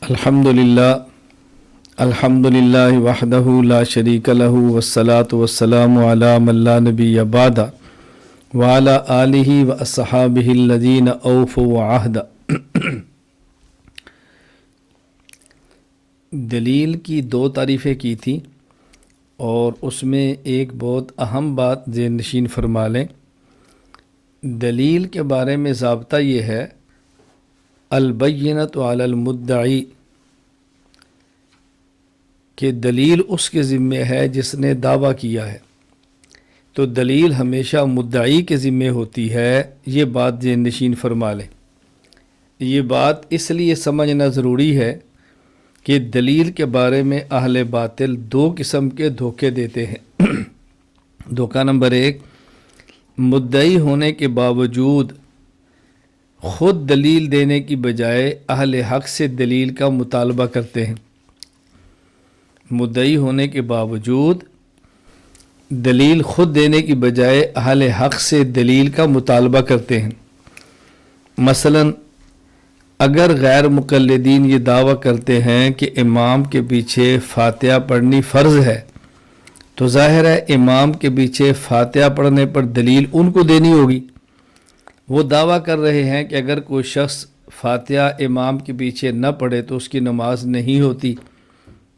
الحمدللہ وحدہ لا شریک لہ والصلاة والسلام علی من لا نبی بعدہ وعلی آلہ واصحابہ الذین اوفوا عہدہ۔ دلیل کی 2 تعریفیں کی تھیں اور اس میں ایک بہت اہم بات ذہن نشین فرما لیں۔ دلیل کے بارے میں ضابطہ یہ ہے البینۃ علی المدعی، کہ دلیل اس کے ذمے ہے جس نے دعویٰ کیا ہے، تو دلیل ہمیشہ مدعی کے ذمے ہوتی ہے۔ یہ بات ذہن نشین فرما لیں۔ یہ بات اس لیے سمجھنا ضروری ہے کہ دلیل کے بارے میں اہل باطل 2 قسم کے دھوکے دیتے ہیں۔ دھوکہ نمبر 1، مدعی ہونے کے باوجود خود دلیل دینے کی بجائے اہل حق سے دلیل کا مطالبہ کرتے ہیں۔ مدعی ہونے کے باوجود دلیل خود دینے کی بجائے اہل حق سے دلیل کا مطالبہ کرتے ہیں۔ مثلا اگر غیر مقلدین یہ دعویٰ کرتے ہیں کہ امام کے پیچھے فاتحہ پڑھنی فرض ہے، تو ظاہر ہے امام کے پیچھے فاتحہ پڑھنے پر دلیل ان کو دینی ہوگی۔ وہ دعویٰ کر رہے ہیں کہ اگر کوئی شخص فاتحہ امام کے پیچھے نہ پڑھے تو اس کی نماز نہیں ہوتی،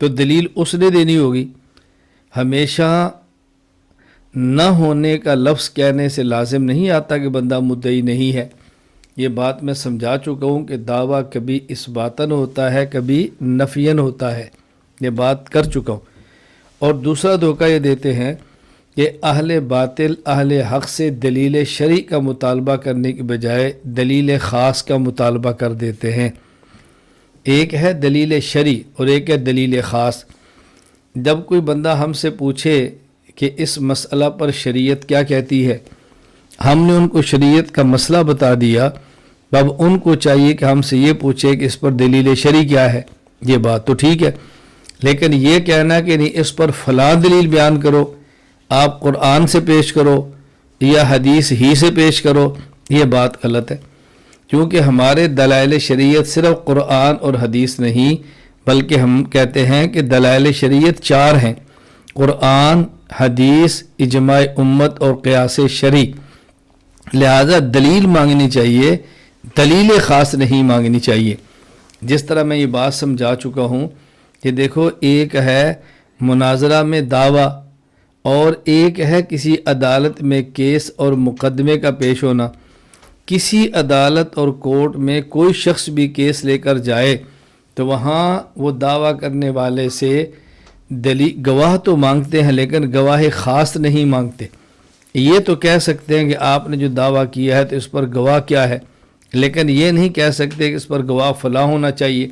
تو دلیل اس نے دینی ہوگی۔ ہمیشہ نہ ہونے کا لفظ کہنے سے لازم نہیں آتا کہ بندہ مدعی نہیں ہے۔ یہ بات میں سمجھا چکا ہوں کہ دعویٰ کبھی اثباتاً ہوتا ہے، کبھی نفیاً ہوتا ہے، یہ بات کر چکا ہوں۔ اور دوسرا دھوکہ یہ دیتے ہیں کہ اہل باطل اہل حق سے دلیل شرعی کا مطالبہ کرنے کی بجائے دلیل خاص کا مطالبہ کر دیتے ہیں۔ ایک ہے دلیل شرعی اور ایک ہے دلیل خاص۔ جب کوئی بندہ ہم سے پوچھے کہ اس مسئلہ پر شریعت کیا کہتی ہے، ہم نے ان کو شریعت کا مسئلہ بتا دیا، اب ان کو چاہیے کہ ہم سے یہ پوچھے کہ اس پر دلیل شرعی کیا ہے۔ یہ بات تو ٹھیک ہے، لیکن یہ کہنا کہ نہیں اس پر فلاں دلیل بیان کرو، آپ قرآن سے پیش کرو یا حدیث ہی سے پیش کرو، یہ بات غلط ہے۔ کیونکہ ہمارے دلائل شریعت صرف قرآن اور حدیث نہیں، بلکہ ہم کہتے ہیں کہ دلائل شریعت 4 ہیں: قرآن، حدیث، اجماع امت اور قیاس شرعی۔ لہذا دلیل مانگنی چاہیے، دلیل خاص نہیں مانگنی چاہیے۔ جس طرح میں یہ بات سمجھا چکا ہوں کہ دیکھو، ایک ہے مناظرہ میں دعویٰ اور ایک ہے کسی عدالت میں کیس اور مقدمے کا پیش ہونا۔ کسی عدالت اور کورٹ میں کوئی شخص بھی کیس لے کر جائے تو وہاں وہ دعویٰ کرنے والے سے گواہ تو مانگتے ہیں، لیکن گواہ خاص نہیں مانگتے۔ یہ تو کہہ سکتے ہیں کہ آپ نے جو دعویٰ کیا ہے تو اس پر گواہ کیا ہے، لیکن یہ نہیں کہہ سکتے کہ اس پر گواہ فلاں ہونا چاہیے۔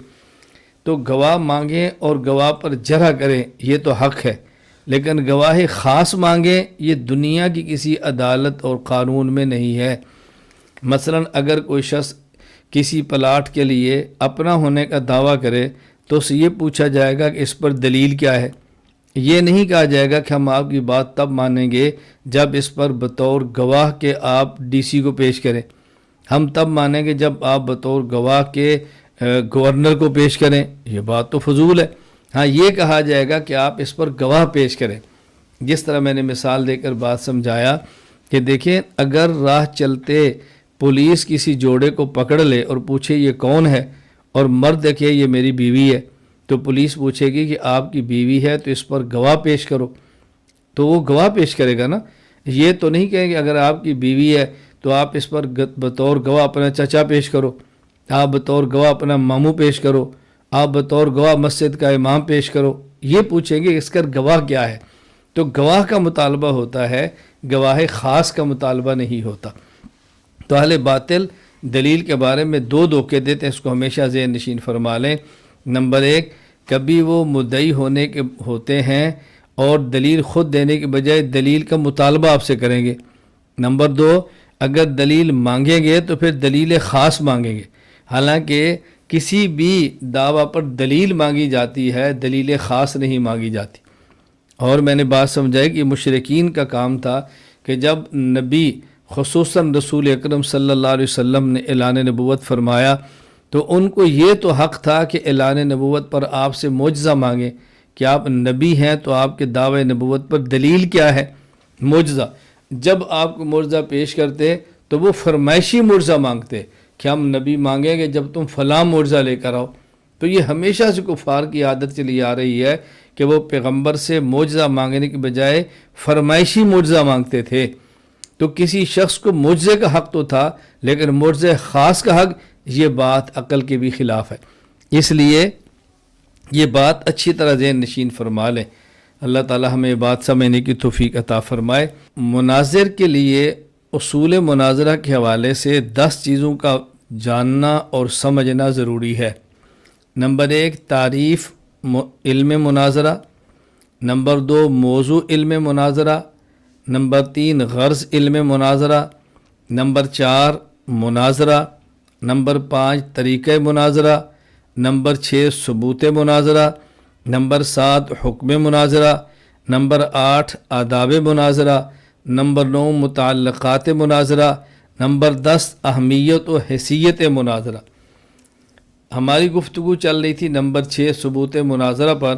تو گواہ مانگیں اور گواہ پر جرح کریں، یہ تو حق ہے، لیکن گواہ خاص مانگیں یہ دنیا کی کسی عدالت اور قانون میں نہیں ہے۔ مثلا اگر کوئی شخص کسی پلاٹ کے لیے اپنا ہونے کا دعویٰ کرے تو اسے یہ پوچھا جائے گا کہ اس پر دلیل کیا ہے۔ یہ نہیں کہا جائے گا کہ ہم آپ کی بات تب مانیں گے جب اس پر بطور گواہ کے آپ ڈی سی کو پیش کریں، ہم تب مانیں گے جب آپ بطور گواہ کے گورنر کو پیش کریں۔ یہ بات تو فضول ہے۔ ہاں، یہ کہا جائے گا کہ آپ اس پر گواہ پیش کریں۔ جس طرح میں نے مثال دے کر بات سمجھایا کہ دیکھیں، اگر راہ چلتے پولیس کسی جوڑے کو پکڑ لے اور پوچھے یہ کون ہے، اور مرد دیکھے یہ میری بیوی ہے، تو پولیس پوچھے گی کہ آپ کی بیوی ہے تو اس پر گواہ پیش کرو، تو وہ گواہ پیش کرے گا نا۔ یہ تو نہیں کہیں کہ اگر آپ کی بیوی ہے تو آپ اس پر بطور گواہ اپنا چچا پیش کرو، آپ بطور گواہ اپنا ماموں پیش کرو، آپ بطور گواہ مسجد کا امام پیش کرو۔ یہ پوچھیں گے اس کا گواہ کیا ہے۔ تو گواہ کا مطالبہ ہوتا ہے، گواہ خاص کا مطالبہ نہیں ہوتا۔ تو اہل باطل دلیل کے بارے میں 2 دھوکے دیتے ہیں، اس کو ہمیشہ ذہن نشین فرما لیں۔ نمبر 1، کبھی وہ مدعی ہونے کے ہوتے ہیں اور دلیل خود دینے کے بجائے دلیل کا مطالبہ آپ سے کریں گے۔ نمبر 2، اگر دلیل مانگیں گے تو پھر دلیل خاص مانگیں گے، حالانکہ کسی بھی دعویٰ پر دلیل مانگی جاتی ہے، دلیل خاص نہیں مانگی جاتی۔ اور میں نے بات سمجھائی کہ مشرکین کا کام تھا کہ جب نبی خصوصاً رسول اکرم صلی اللہ علیہ وسلم نے اعلان نبوت فرمایا تو ان کو یہ تو حق تھا کہ اعلان نبوت پر آپ سے معجزہ مانگیں کہ آپ نبی ہیں، تو آپ کے دعوے نبوت پر دلیل کیا ہے؟ معجزہ۔ جب آپ کو معجزہ پیش کرتے تو وہ فرمائشی معجزہ مانگتے کہ ہم نبی مانگیں گے جب تم فلاں معجزہ لے کر آؤ۔ تو یہ ہمیشہ سے کفار کی عادت چلی آ رہی ہے کہ وہ پیغمبر سے معجزہ مانگنے کے بجائے فرمائشی معجزہ مانگتے تھے۔ تو کسی شخص کو معجزے کا حق تو تھا، لیکن معجزے خاص کا حق، یہ بات عقل کے بھی خلاف ہے۔ اس لیے یہ بات اچھی طرح ذہن نشین فرما لیں۔ اللہ تعالی ہمیں یہ بات سمجھنے کی توفیق عطا فرمائے۔ مناظر کے لیے اصول مناظرہ کے حوالے سے 10 چیزوں کا جاننا اور سمجھنا ضروری ہے۔ نمبر 1 تعریف علم مناظرہ، نمبر 2 موضوع علم مناظرہ، نمبر 3 غرض علم مناظرہ، نمبر 4 مناظرہ، نمبر 5 طریقہ مناظرہ، نمبر 6 ثبوت مناظرہ، نمبر 7 حکم مناظرہ، نمبر 8 آداب مناظرہ، نمبر 9 متعلقات مناظرہ، نمبر 10 اہمیت و حیثیت مناظرہ۔ ہماری گفتگو چل رہی تھی نمبر 6 ثبوت مناظرہ پر،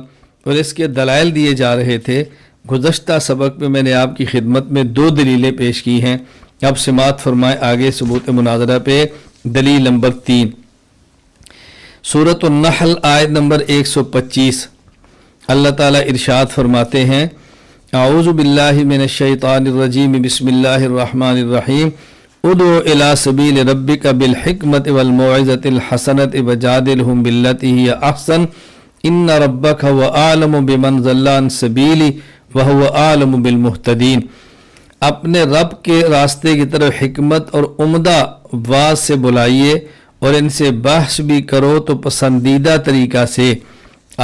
اور اس کے دلائل دیے جا رہے تھے۔ گزشتہ سبق میں میں نے آپ کی خدمت میں 2 دلیلیں پیش کی ہیں۔ اب سماعت فرمائے آگے ثبوت مناظرہ پہ دلیل نمبر 3۔ سورۃ النحل آیت نمبر 125، اللہ تعالیٰ ارشاد فرماتے ہیں، اعوذ باللہ من الشیطان الرجیم، بسم اللہ الرحمن الرحیم، ادعو الی سبیل ربک بالحکمت والموعظۃ الحسنۃ وجادلہم باللتی ہی احسن ان ربک هو اعلم بمن ضل عن سبیلہ وہو اعلم بالمہتدین۔ اپنے رب کے راستے کی طرف حکمت اور عمدہ واضح سے بلائیے، اور ان سے بحث بھی کرو تو پسندیدہ طریقہ سے۔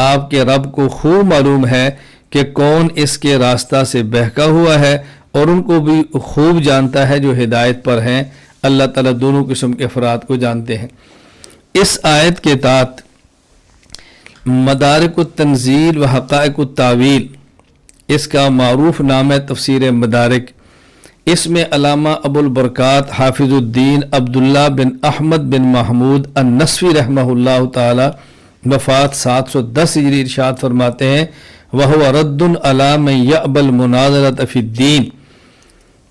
آپ کے رب کو خوب معلوم ہے کہ کون اس کے راستہ سے بہکا ہوا ہے، اور ان کو بھی خوب جانتا ہے جو ہدایت پر ہیں۔ اللہ تعالیٰ دونوں قسم کے افراد کو جانتے ہیں۔ اس آیت کے تحت مدارک التنزیل و حقائق التاویل، اس کا معروف نام ہے تفسیر مدارک۔ اس میں علامہ ابو البرکات حافظ الدین عبداللہ بن احمد بن محمود النصفی رحمہ اللہ تعالی وفات 710 ہجری ارشاد فرماتے ہیں، وَهُوَ رَدٌّ عَلَى مَن يَأْبَى الْمُنَاظَرَةَ فِي الدِّينِ۔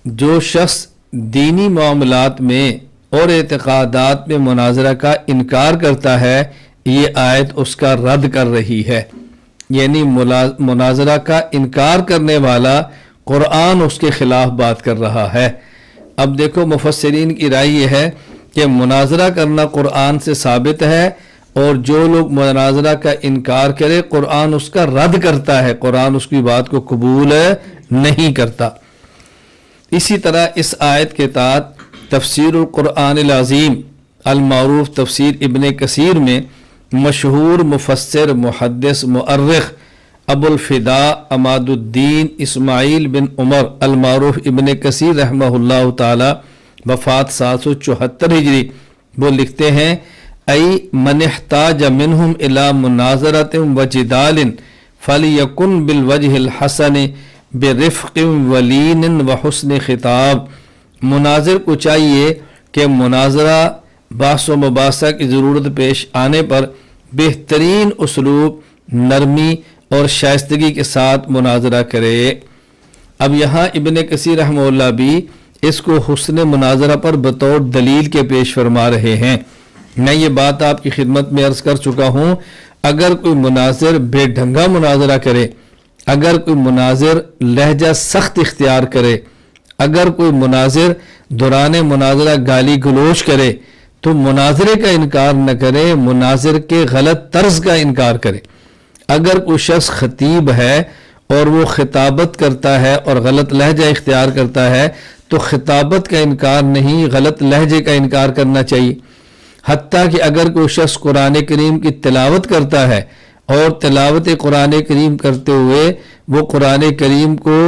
جو شخص دینی معاملات میں اور اعتقادات میں مناظرہ کا انکار کرتا ہے، یہ آیت اس کا رد کر رہی ہے۔ یعنی مناظرہ کا انکار کرنے والا قرآن اس کے خلاف بات کر رہا ہے۔ اب دیکھو مفسرین کی رائے یہ ہے کہ مناظرہ کرنا قرآن سے ثابت ہے، اور جو لوگ مناظرہ کا انکار کرے قرآن اس کا رد کرتا ہے، قرآن اس کی بات کو قبول نہیں کرتا۔ اسی طرح اس آیت کے تحت تفسیر القرآن العظیم المعروف تفسیر ابن کثیر میں مشہور مفسر محدث مؤرخ ابو الفداء عماد الدین اسماعیل بن عمر المعروف ابن کثیر رحمہ اللہ تعالی وفات 774 ہجری، وہ لکھتے ہیں، ای من احتاج منہم الی مناظرۃ و جدال فلیکن بالوجہ الحسن برفق ولین و حسن خطاب۔ مناظر کو چاہیے کہ مناظرہ بحث و مباحثہ کی ضرورت پیش آنے پر بہترین اسلوب، نرمی اور شائستگی کے ساتھ مناظرہ کرے۔ اب یہاں ابن کثیر رحمہ اللہ بھی اس کو حسن مناظرہ پر بطور دلیل کے پیش فرما رہے ہیں۔ میں یہ بات آپ کی خدمت میں عرض کر چکا ہوں، اگر کوئی مناظر بے ڈھنگا مناظرہ کرے، اگر کوئی مناظر لہجہ سخت اختیار کرے، اگر کوئی مناظر دوران مناظرہ گالی گلوچ کرے، تو مناظرے کا انکار نہ کرے، مناظر کے غلط طرز کا انکار کرے۔ اگر کوئی شخص خطیب ہے اور وہ خطابت کرتا ہے اور غلط لہجہ اختیار کرتا ہے، تو خطابت کا انکار نہیں، غلط لہجے کا انکار کرنا چاہیے۔ حتیٰ کہ اگر کوئی شخص قرآن کریم کی تلاوت کرتا ہے اور تلاوت قرآن کریم کرتے ہوئے وہ قرآن کریم کو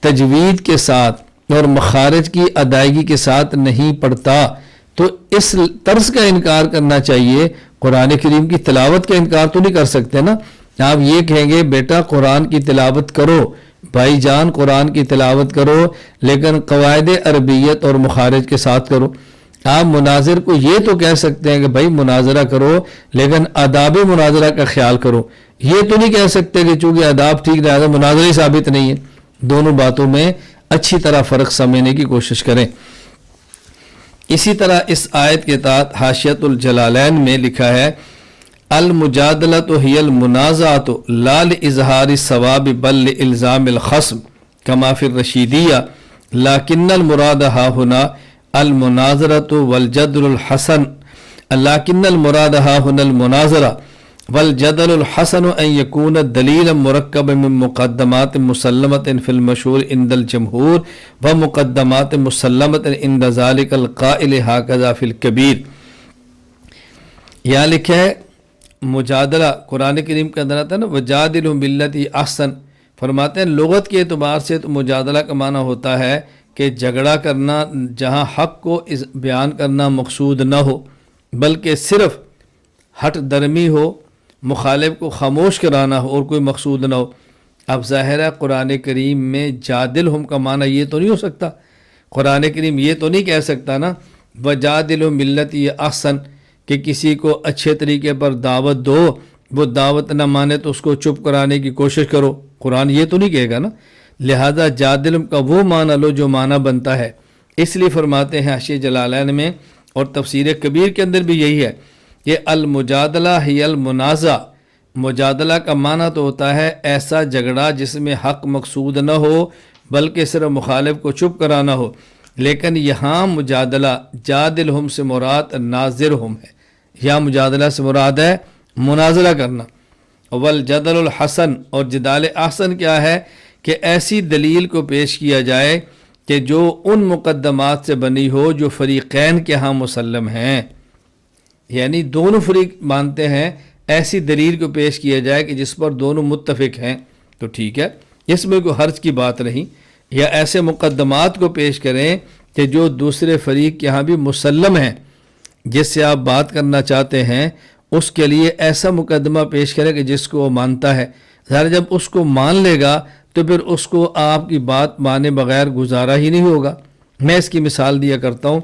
تجوید کے ساتھ اور مخارج کی ادائیگی کے ساتھ نہیں پڑھتا، تو اس طرز کا انکار کرنا چاہیے۔ قرآن کریم کی تلاوت کا انکار تو نہیں کر سکتے نا۔ آپ یہ کہیں گے بیٹا قرآن کی تلاوت کرو، بھائی جان قرآن کی تلاوت کرو، لیکن قواعد عربیت اور مخارج کے ساتھ کرو۔ آپ مناظر کو یہ تو کہہ سکتے ہیں کہ بھائی مناظرہ کرو لیکن آداب مناظرہ کا خیال کرو، یہ تو نہیں کہہ سکتے کہ چونکہ آداب ٹھیک رہا تو مناظرہ ہی ثابت نہیں ہے۔ دونوں باتوں میں اچھی طرح فرق سمجھنے کی کوشش کریں۔ اسی طرح اس آیت کے تحت حاشیۃ الجلالین میں لکھا ہے المجادلۃ ہی المنازعۃ لا لاظہار الثواب بل لالزام الخصم کما فی الرشیدیہ لکن المراد ہا ہنا المناظرۃ والجدل الحسن لکن المراد ہا ہنا المناظرہ والجدل الحسن ان یکون دلیلا مرکب من مقدمات مسلمۃ فی المشہور عند الجمہور ومقدمات مسلمۃ عند ذلک القائل ہکذا فی الکبیر۔ یہاں لکھا ہے مجادلہ، قرآن کریم کے اندر آتا ہے نا وجادلہم باللتی احسن، فرماتے ہیں لغت کے اعتبار سے تو مجادلہ کا معنی ہوتا ہے کہ جھگڑا کرنا جہاں حق کو بیان کرنا مقصود نہ ہو بلکہ صرف ہٹ درمی ہو، مخالف کو خاموش کرانا ہو اور کوئی مقصود نہ ہو۔ اب ظاہر ہے قرآن کریم میں جادلہم کا معنی یہ تو نہیں ہو سکتا، قرآن کریم یہ تو نہیں کہہ سکتا نا وجادلہم باللتی احسن کہ کسی کو اچھے طریقے پر دعوت دو، وہ دعوت نہ مانے تو اس کو چپ کرانے کی کوشش کرو، قرآن یہ تو نہیں کہے گا نا۔ لہذا جادلہم کا وہ معنی لو جو معنی بنتا ہے۔ اس لیے فرماتے ہیں حاشیہ جلالین میں اور تفسیر کبیر کے اندر بھی یہی ہے کہ المجادلہ ہی المنازع، مجادلہ کا معنی تو ہوتا ہے ایسا جھگڑا جس میں حق مقصود نہ ہو بلکہ صرف مخالف کو چپ کرانا ہو، لیکن یہاں مجادلہ جادلہم سے مراد ناظرہم ہے، یہاں مجادلہ سے مراد ہے مناظرہ کرنا۔ والجدل الحسن، اور جدال احسن کیا ہے کہ ایسی دلیل کو پیش کیا جائے کہ جو ان مقدمات سے بنی ہو جو فریقین کے ہاں مسلم ہیں، یعنی دونوں فریق مانتے ہیں، ایسی دلیل کو پیش کیا جائے کہ جس پر دونوں متفق ہیں تو ٹھیک ہے، اس میں کوئی حرج کی بات نہیں، یا ایسے مقدمات کو پیش کریں کہ جو دوسرے فریق کے ہاں بھی مسلم ہیں، جس سے آپ بات کرنا چاہتے ہیں اس کے لیے ایسا مقدمہ پیش کریں کہ جس کو وہ مانتا ہے۔ ظاہر جب اس کو مان لے گا تو پھر اس کو آپ کی بات مانے بغیر گزارا ہی نہیں ہوگا۔ میں اس کی مثال دیا کرتا ہوں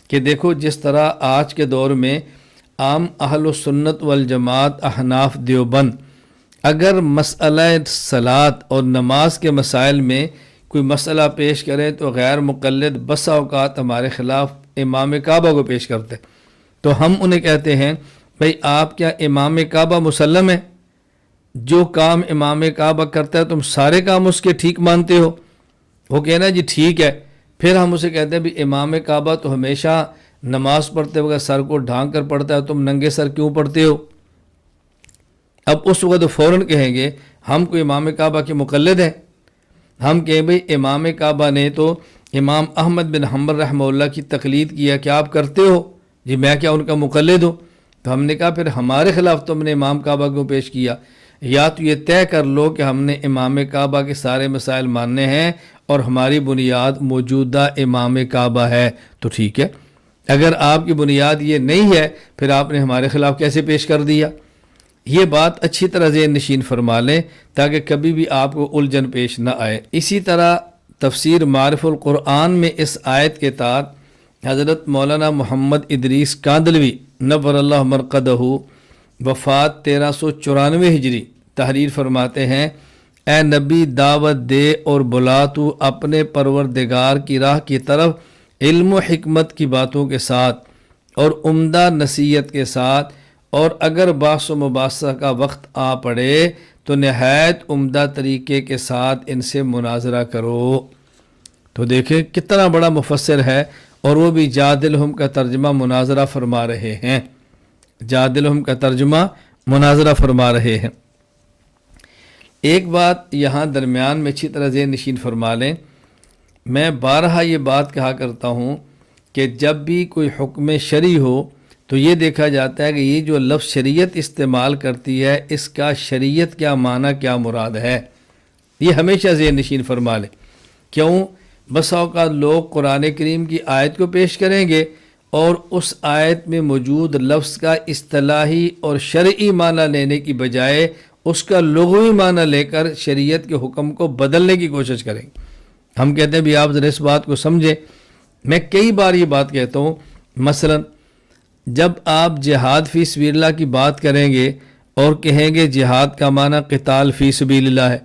کہ دیکھو جس طرح آج کے دور میں عام اہل السنت والجماعت احناف دیوبند اگر مسئلہ صلاۃ اور نماز کے مسائل میں کوئی مسئلہ پیش کریں تو غیر مقلد بسا اوقات ہمارے خلاف امام کعبہ کو پیش کرتے، تو ہم انہیں کہتے ہیں بھئی آپ کیا امام کعبہ مسلم ہے؟ جو کام امام کعبہ کرتا ہے تم سارے کام اس کے ٹھیک مانتے ہو؟ وہ کہنا جی ٹھیک ہے، پھر ہم اسے کہتے ہیں بھی امام کعبہ تو ہمیشہ نماز پڑھتے وقت سر کو ڈھانک کر پڑھتا ہے، تم ننگے سر کیوں پڑھتے ہو؟ اب اس وقت فوراً کہیں گے ہم کو امام کعبہ کے مقلد ہیں، ہم کہیں بھئی امام کعبہ نے تو امام احمد بن حنبل رحمہ اللہ کی تقلید کیا، کیا آپ کرتے ہو؟ جی میں کیا ان کا مقلد ہوں؟ تو ہم نے کہا پھر ہمارے خلاف تم نے امام کعبہ کو پیش کیا، یا تو یہ طے کر لو کہ ہم نے امام کعبہ کے سارے مسائل ماننے ہیں اور ہماری بنیاد موجودہ امام کعبہ ہے تو ٹھیک ہے، اگر آپ کی بنیاد یہ نہیں ہے پھر آپ نے ہمارے خلاف کیسے پیش کر دیا؟ یہ بات اچھی طرح ذہن نشین فرما لیں تاکہ کبھی بھی آپ کو الجھن پیش نہ آئے۔ اسی طرح تفسیر معارف القرآن میں اس آیت کے تحت حضرت مولانا محمد ادریس کاندلوی نور اللہ مرقدہ وفات 1394 ہجری تحریر فرماتے ہیں اے نبی دعوت دے اور بلا تو اپنے پروردگار کی راہ کی طرف علم و حکمت کی باتوں کے ساتھ اور عمدہ نصیحت کے ساتھ، اور اگر بحث و مباحثہ کا وقت آ پڑے تو نہایت عمدہ طریقے کے ساتھ ان سے مناظرہ کرو۔ تو دیکھیں کتنا بڑا مفسر ہے، اور وہ بھی جادلہم کا ترجمہ مناظرہ فرما رہے ہیں، جادلہم کا ترجمہ مناظرہ فرما رہے ہیں۔ ایک بات یہاں درمیان میں اچھی طرح ذہن نشین فرما لیں، میں بارہا یہ بات کہا کرتا ہوں کہ جب بھی کوئی حکم شرعی ہو تو یہ دیکھا جاتا ہے کہ یہ جو لفظ شریعت استعمال کرتی ہے اس کا شریعت کیا معنی کیا مراد ہے، یہ ہمیشہ ذہن نشین فرما لیں۔ کیوں؟ بس اوقات لوگ قرآن کریم کی آیت کو پیش کریں گے اور اس آیت میں موجود لفظ کا اصطلاحی اور شرعی معنی لینے کی بجائے اس کا لغوی معنی لے کر شریعت کے حکم کو بدلنے کی کوشش کریں گے۔ ہم کہتے ہیں بھی آپ ذرا اس بات کو سمجھیں، میں کئی بار یہ بات کہتا ہوں مثلا جب آپ جہاد فی سبیل اللہ کی بات کریں گے اور کہیں گے جہاد کا معنی قتال فی سبیل اللہ ہے،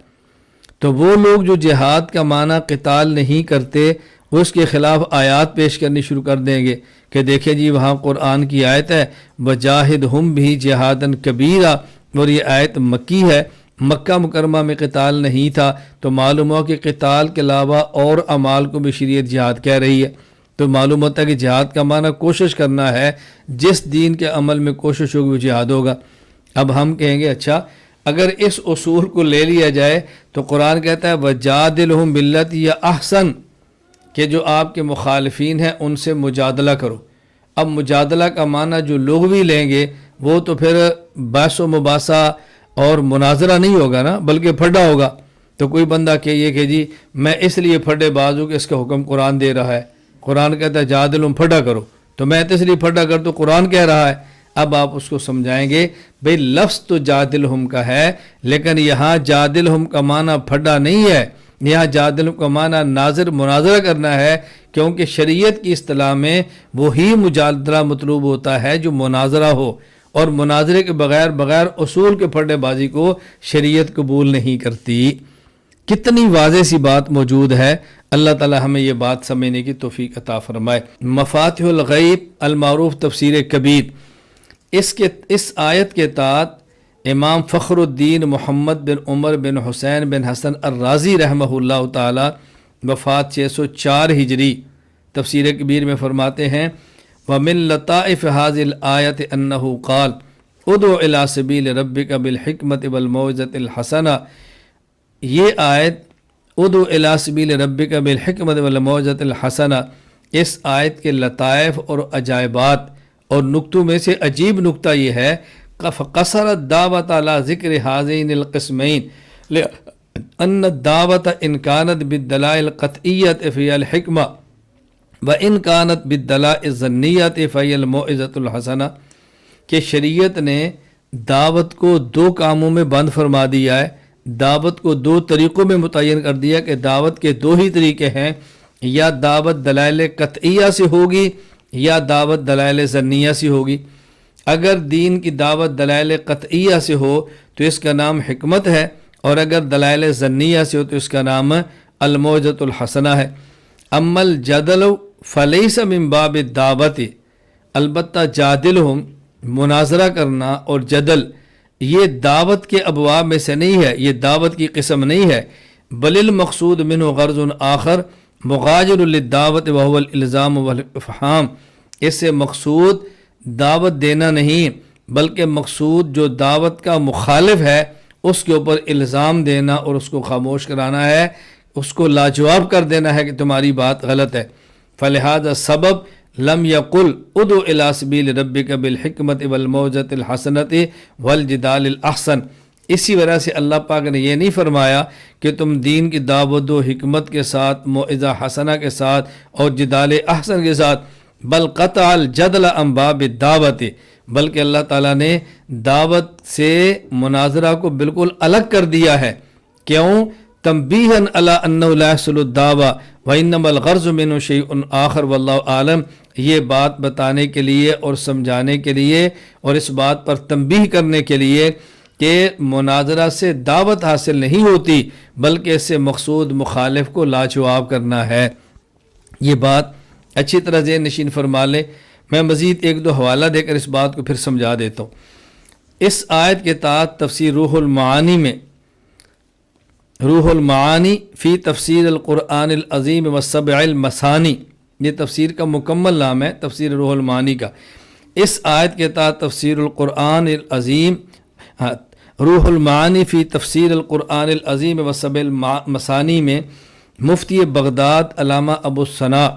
تو وہ لوگ جو جہاد کا معنی قتال نہیں کرتے وہ اس کے خلاف آیات پیش کرنی شروع کر دیں گے کہ دیکھیں جی وہاں قرآن کی آیت ہے وجاہدہم بھی جہادن کبیرہ، اور یہ آیت مکی ہے، مکہ مکرمہ میں قتال نہیں تھا، تو معلوم ہوا کہ قتال کے علاوہ اور اعمال کو بھی شریعت جہاد کہہ رہی ہے۔ تو معلوم ہوتا ہے کہ جہاد کا معنی کوشش کرنا ہے، جس دین کے عمل میں کوشش ہوگی وہ جہاد ہوگا۔ اب ہم کہیں گے اچھا اگر اس اصول کو لے لیا جائے تو قرآن کہتا ہے وجادلہم باللتی ہی احسن، کہ جو آپ کے مخالفین ہیں ان سے مجادلہ کرو۔ اب مجادلہ کا معنی جو لوگ بھی لیں گے وہ تو پھر بحث و مباحثہ اور مناظرہ نہیں ہوگا نا، بلکہ پھڈا ہوگا۔ تو کوئی بندہ کہیے کہ جی میں اس لیے پھڈے باز ہوں کہ اس کا حکم قرآن دے رہا ہے، قرآن کہتا ہے جادلہم پھڈا کرو، تو میں تو اس لیے پھڈا کر تو قرآن کہہ رہا ہے۔ اب آپ اس کو سمجھائیں گے بھئی لفظ تو جادلہم کا ہے، لیکن یہاں جادلہم کا معنی پھڈا نہیں ہے، یہاں جادلہم کا معنی ناظر مناظرہ کرنا ہے، کیونکہ شریعت کی اصطلاح میں وہی مجادلہ مطلوب ہوتا ہے جو مناظرہ ہو، اور مناظرے کے بغیر اصول کے پھڈے بازی کو شریعت قبول نہیں کرتی۔ کتنی واضح سی بات موجود ہے، اللہ تعالی ہمیں یہ بات سمجھنے کی توفیق عطا فرمائے۔ مفاتیح الغیب المعروف تفسیر کبیر، اس آیت کے تحت امام فخر الدین محمد بن عمر بن حسین بن حسن الرازی رحمہ اللہ تعالی وفات 604 ہجری تفسیر کبیر میں فرماتے ہیں وَمِن لَطَائِفِ هَذِهِ الْآيَةِ أَنَّهُ قَالَ ادعُ إِلَى سَبِيلِ رَبِّكَ بِالْحِكْمَةِ وَالْمَوْعِظَةِ الْحَسَنَةِ، یہ آیت ادعُ إِلَى سَبِيلِ رَبِّكَ بِالْحِكْمَةِ وَالْمَوْعِظَةِ الْحَسَنَةِ، اس آیت کے لطائف اور عجائبات اور نکتوں میں سے عجیب نکتہ یہ ہے فَقَصَرَ الدَّعْوَةَ عَلَى ذِكْرِ هَذَيْنِ الْقِسْمَيْنِ لِأَنَّ الدَّعْوَةَ إِنْ كَانَتْ بِالدَّلَائِلِ الْقَطْعِيَّةِ فَهِيَ الْحِكْمَةُ وَإِنْ كَانَتْ بِالدَّلَائِلِ الظَّنِّيَّةِ فَهِيَ الْمَوْعِظَةُ الْحَسَنَةُ، کہ شریعت نے دعوت کو دو کاموں میں بند فرما دیا ہے، دعوت کو دو طریقوں میں متعین کر دیا کہ دعوت کے دو ہی طریقے ہیں، یا دعوت دلائل قطعیہ سے ہوگی یا دعوت دلائل ظنیہ سے ہوگی۔ اگر دین کی دعوت دلائل قطعیہ سے ہو تو اس کا نام حکمت ہے، اور اگر دلائل ظنیہ سے ہو تو اس کا نام الموعظۃ الحسنہ ہے۔ اما الجدل فلیس من باب الدعوت، البتہ جادلہم مناظرہ کرنا اور جدل یہ دعوت کے ابواب میں سے نہیں ہے، یہ دعوت کی قسم نہیں ہے، بل المقصود منہ غرض آخر مغایر للدعوت وهو الالزام والافہام، اس سے مقصود دعوت دینا نہیں بلکہ مقصود جو دعوت کا مخالف ہے اس کے اوپر الزام دینا اور اس کو خاموش کرانا ہے، اس کو لاجواب کر دینا ہے کہ تمہاری بات غلط ہے۔ فلہذا سبب لم یقل ادعو الی سبیل ربک بالحکمت والموعظۃ الحسنۃ والجدال الاحسن، اسی وجہ سے اللہ پاک نے یہ نہیں فرمایا کہ تم دین کی دعوت دو حکمت کے ساتھ، موعظہ حسنہ کے ساتھ اور جدال احسن کے ساتھ، بل قطع الجدل عن باب الدعوت، بلکہ اللہ تعالیٰ نے دعوت سے مناظرہ کو بالکل الگ کر دیا ہے۔ کیوں؟ تنبیہا علی انہ لا یحصل الدعوہ وانما الغرض منہ شیء آخر واللہ عالم، یہ بات بتانے کے لیے اور سمجھانے کے لیے اور اس بات پر تنبیہ کرنے کے لیے کہ مناظرہ سے دعوت حاصل نہیں ہوتی بلکہ اس سے مقصود مخالف کو لاجواب کرنا ہے۔ یہ بات اچھی طرح ذہن نشین فرما لیں۔ میں مزید ایک دو حوالہ دے کر اس بات کو پھر سمجھا دیتا ہوں۔ اس آیت کے تحت تفسیر روح المعانی میں، روح المعانی فی تفسیر القرآن العظیم والسبع المثانی، یہ تفسیر کا مکمل نام ہے تفسیر روح المعانی کا۔ اس آیت کے تحت تفسیر القرآن العظیم، روح المعانی فی تفسیر القرآن العظیم والسبع المثانی میں مفتی بغداد علامہ ابو الثناء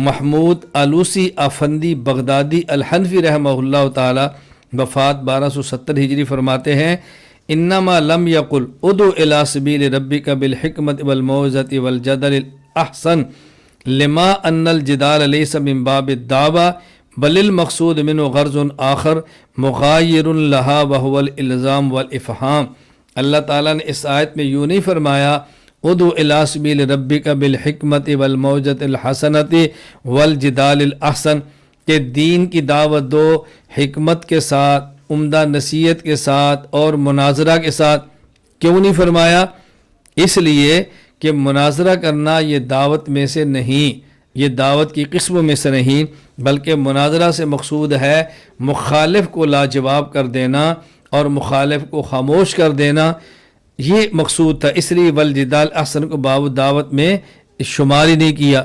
محمود آلوسی آفندی بغدادی الحنفی رحمہ اللہ تعالی وفات 1270 ہجری فرماتے ہیں انما لم یقل ادعو الی سبیل ربک بالحکمت والموعظۃ والجدل الاحسن لما ان الجدال لیس من باب الدعوہ بل المقصود منہ غرض آخر مغایر لہا وهو الالزام والافہام۔ اللہ تعالیٰ نے اس آیت میں یوں نہیں فرمایا ادعو الی سبیل ربک بالحکمت والموعظۃ الحسنۃ والجدال الاحسن، کہ دین کی دعوت دو حکمت کے ساتھ، عمدہ نصیحت کے ساتھ اور مناظرہ کے ساتھ۔ کیوں نہیں فرمایا؟ اس لیے کہ مناظرہ کرنا یہ دعوت میں سے نہیں، یہ دعوت کی قسم میں سے نہیں، بلکہ مناظرہ سے مقصود ہے مخالف کو لاجواب کر دینا اور مخالف کو خاموش کر دینا، یہ مقصود تھا۔ اس لیے والجدال احسن کو باب دعوت میں شمار ہی نہیں کیا۔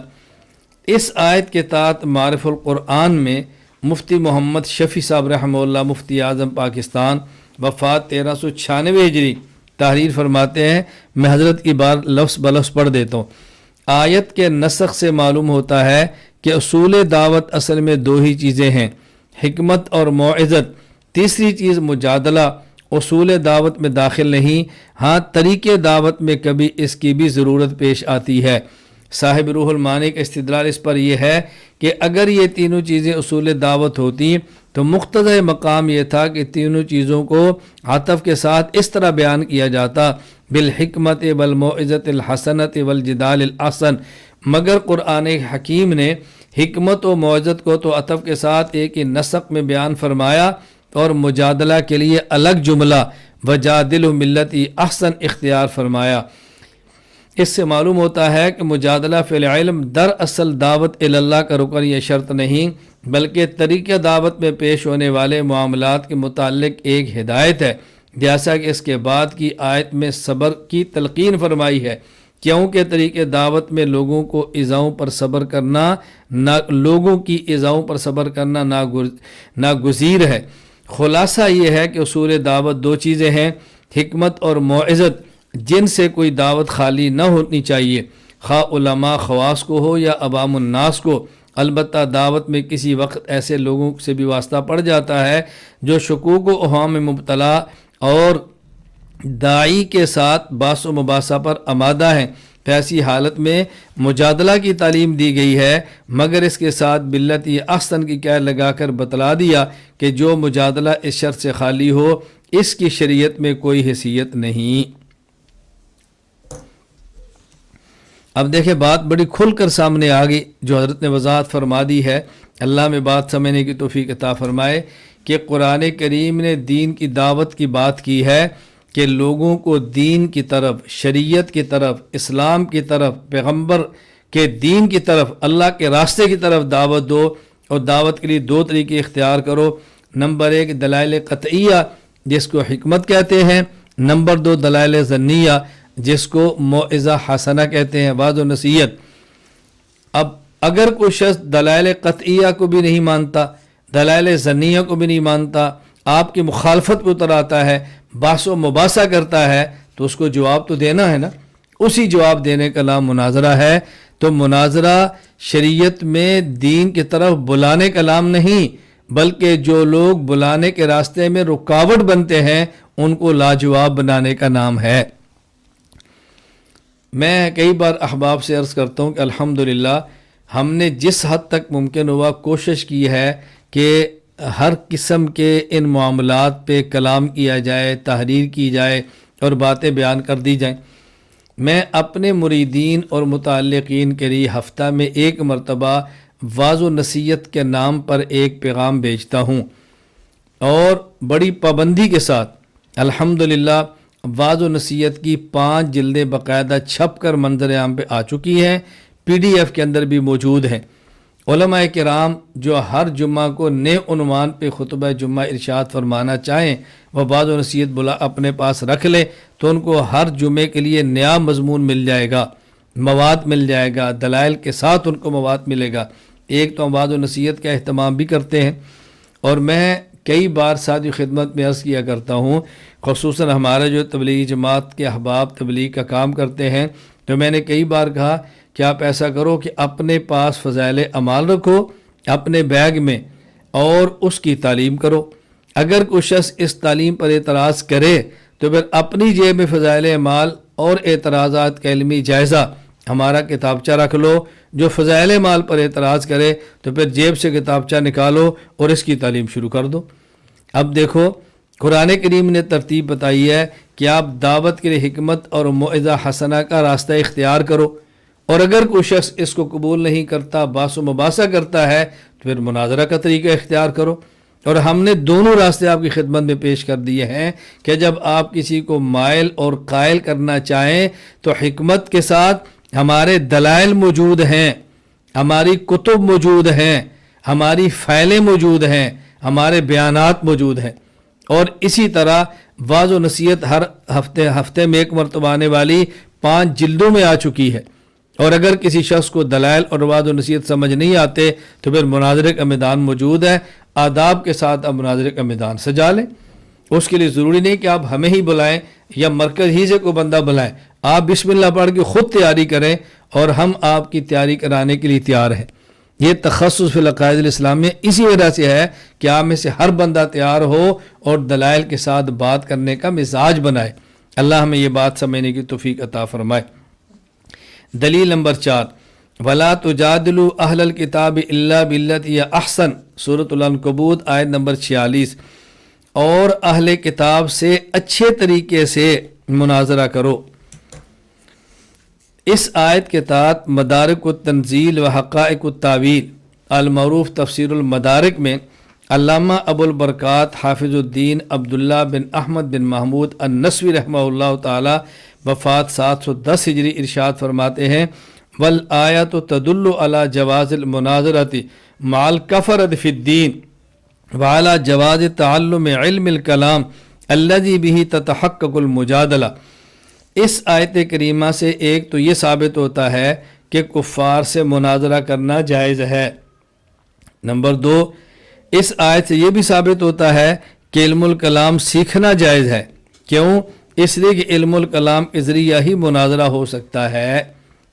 اس آیت کے تحت معرف القرآن میں مفتی محمد شفیع صاحب رحمہ اللہ، مفتی اعظم پاکستان، وفات 1396 ہجری، تحریر فرماتے ہیں، میں حضرت کی بار لفظ بلفظ پڑھ دیتا ہوں۔ آیت کے نسخ سے معلوم ہوتا ہے کہ اصول دعوت اصل میں دو ہی چیزیں ہیں، حکمت اور موعظت۔ تیسری چیز مجادلہ اصول دعوت میں داخل نہیں، ہاں طریقے دعوت میں کبھی اس کی بھی ضرورت پیش آتی ہے۔ صاحب روح المعانی کا استدلال اس پر یہ ہے کہ اگر یہ تینوں چیزیں اصول دعوت ہوتی تو مقتضی مقام یہ تھا کہ تینوں چیزوں کو عطف کے ساتھ اس طرح بیان کیا جاتا، بالحکمت والموعظۃ الحسنۃ والجدال الاحسن، مگر قرآن حکیم نے حکمت و موعظت کو تو عطف کے ساتھ ایک ہی نسق میں بیان فرمایا اور مجادلہ کے لیے الگ جملہ وجادلہ باللتی احسن اختیار فرمایا۔ اس سے معلوم ہوتا ہے کہ مجادلہ فی العلم دراصل دعوت اللہ کا رکن یا شرط نہیں، بلکہ طریقہ دعوت میں پیش ہونے والے معاملات کے متعلق ایک ہدایت ہے، جیسا کہ اس کے بعد کی آیت میں صبر کی تلقین فرمائی ہے، کیونکہ طریقہ دعوت میں لوگوں کی ایذاؤں پر صبر کرنا ناگزیر ہے۔ خلاصہ یہ ہے کہ اصول دعوت دو چیزیں ہیں، حکمت اور موعظت، جن سے کوئی دعوت خالی نہ ہونی چاہیے، خواہ علماء خواص کو ہو یا عوام الناس کو۔ البتہ دعوت میں کسی وقت ایسے لوگوں سے بھی واسطہ پڑ جاتا ہے جو شکوک و اوہام میں مبتلا اور داعی کے ساتھ باس و مباحثہ پر آمادہ ہیں۔ ایسی حالت میں مجادلہ کی تعلیم دی گئی ہے، مگر اس کے ساتھ باللتی احسن کی قید لگا کر بتلا دیا کہ جو مجادلہ اس شرط سے خالی ہو اس کی شریعت میں کوئی حیثیت نہیں۔ اب دیکھیں بات بڑی کھل کر سامنے آ گئی جو حضرت نے وضاحت فرما دی ہے۔ اللہ میں بات سمجھنے کی توفیق عطا فرمائے کہ قرآن کریم نے دین کی دعوت کی بات کی ہے کہ لوگوں کو دین کی طرف، شریعت کی طرف، اسلام کی طرف، پیغمبر کے دین کی طرف، اللہ کے راستے کی طرف دعوت دو، اور دعوت کے لیے دو طریقے اختیار کرو۔ نمبر 1 دلائل قطعیہ جس کو حکمت کہتے ہیں، نمبر 2 دلائل ظنیہ جس کو موعظہ حسنہ کہتے ہیں، وعظ و نصیحت۔ اب اگر کوئی شخص دلائل قطعیہ کو بھی نہیں مانتا، دلائل ظنیہ کو بھی نہیں مانتا، آپ کی مخالفت پہ اتر آتا ہے، بحث و مباحثہ کرتا ہے، تو اس کو جواب تو دینا ہے نا، اسی جواب دینے کا نام مناظرہ ہے۔ تو مناظرہ شریعت میں دین کی طرف بلانے کا نام نہیں، بلکہ جو لوگ بلانے کے راستے میں رکاوٹ بنتے ہیں ان کو لاجواب بنانے کا نام ہے۔ میں کئی بار احباب سے عرض کرتا ہوں کہ الحمدللہ ہم نے جس حد تک ممکن ہوا کوشش کی ہے کہ ہر قسم کے ان معاملات پہ کلام کیا جائے، تحریر کی جائے اور باتیں بیان کر دی جائیں۔ میں اپنے مریدین اور متعلقین کے لیے ہفتہ میں ایک مرتبہ وعظ و نصیحت کے نام پر ایک پیغام بھیجتا ہوں، اور بڑی پابندی کے ساتھ الحمدللہ وعظ و نصیحت کی 5 جلدیں باقاعدہ چھپ کر منظر عام پہ آ چکی ہیں، PDF کے اندر بھی موجود ہیں۔ علماء کرام جو ہر جمعہ کو نئے عنوان پہ خطبہ جمعہ ارشاد فرمانا چاہیں وہ وعظ و نصیحت اپنے پاس رکھ لیں، تو ان کو ہر جمعے کے لیے نیا مضمون مل جائے گا، مواد مل جائے گا، دلائل کے ساتھ ان کو مواد ملے گا۔ ایک تو ہم وعظ و نصیحت کا اہتمام بھی کرتے ہیں، اور میں کئی بار ساتھی خدمت میں عرض کیا کرتا ہوں، خصوصاً ہمارے جو تبلیغی جماعت کے احباب تبلیغ کا کام کرتے ہیں، تو میں نے کئی بار کہا کہ آپ ایسا کرو کہ اپنے پاس فضائل اعمال رکھو اپنے بیگ میں اور اس کی تعلیم کرو۔ اگر کوئی شخص اس تعلیم پر اعتراض کرے تو پھر اپنی جیب میں فضائل اعمال اور اعتراضات کا علمی جائزہ ہمارا کتابچہ رکھ لو۔ جو فضائل اعمال پر اعتراض کرے تو پھر جیب سے کتابچہ نکالو اور اس کی تعلیم شروع کر دو۔ اب دیکھو قرآن کریم نے ترتیب بتائی ہے کہ آپ دعوت کے لیے حکمت اور موعظہ حسنہ کا راستہ اختیار کرو، اور اگر کوئی شخص اس کو قبول نہیں کرتا، باس و مباحثہ کرتا ہے، تو پھر مناظرہ کا طریقہ اختیار کرو۔ اور ہم نے دونوں راستے آپ کی خدمت میں پیش کر دیے ہیں کہ جب آپ کسی کو مائل اور قائل کرنا چاہیں تو حکمت کے ساتھ ہمارے دلائل موجود ہیں، ہماری کتب موجود ہیں، ہماری فائلیں موجود ہیں، ہمارے بیانات موجود ہیں، اور اسی طرح واعظ و نصیحت ہر ہفتے میں ایک مرتبہ آنے والی 5 جلدوں میں آ چکی ہے۔ اور اگر کسی شخص کو دلائل اور واعظ و نصیحت سمجھ نہیں آتے تو پھر مناظرے کا میدان موجود ہے، آداب کے ساتھ آپ مناظرے کا میدان سجا لیں۔ اس کے لیے ضروری نہیں کہ آپ ہمیں ہی بلائیں یا مرکز ہی سے کوئی بندہ بلائیں، آپ بسم اللہ پڑھ کے خود تیاری کریں اور ہم آپ کی تیاری کرانے کے لیے تیار ہیں۔ یہ تخصص فی العقائد الاسلامیہ اسی وجہ سے ہے کہ آپ میں سے ہر بندہ تیار ہو اور دلائل کے ساتھ بات کرنے کا مزاج بنائے۔ اللہ ہمیں یہ بات سمجھنے کی توفیق عطا فرمائے۔ دلیل نمبر 4، وَلَا تُجَادِلُوا أَهْلَ الْكِتَابِ إِلَّا بِالَّتِي هِيَ أَحْسَنُ، سورۃ العنکبوت آیت نمبر 46، اور اہل کتاب سے اچھے طریقے سے مناظرہ کرو۔ اس آیت کے تحت مدارک التنزیل و حقائق التاویل المعروف تفسیر المدارک میں علامہ ابو البرکات حافظ الدین عبداللہ بن احمد بن محمود النسوی رحمہ اللہ تعالی وفات 710 ہجری ارشاد فرماتے ہیں، والآیات تدل علی جواز المناظرۃ مع الکفرۃ فی الدین وعلی جواز تعلم علم الکلام الذی بہ تتحقق المجادلہ۔ اس آیت کریمہ سے ایک تو یہ ثابت ہوتا ہے کہ کفار سے مناظرہ کرنا جائز ہے۔ نمبر 2، اس آیت سے یہ بھی ثابت ہوتا ہے کہ علم الکلام سیکھنا جائز ہے۔ کیوں؟ اس لیے کہ علم الکلام کے ذریعہ ہی مناظرہ ہو سکتا ہے۔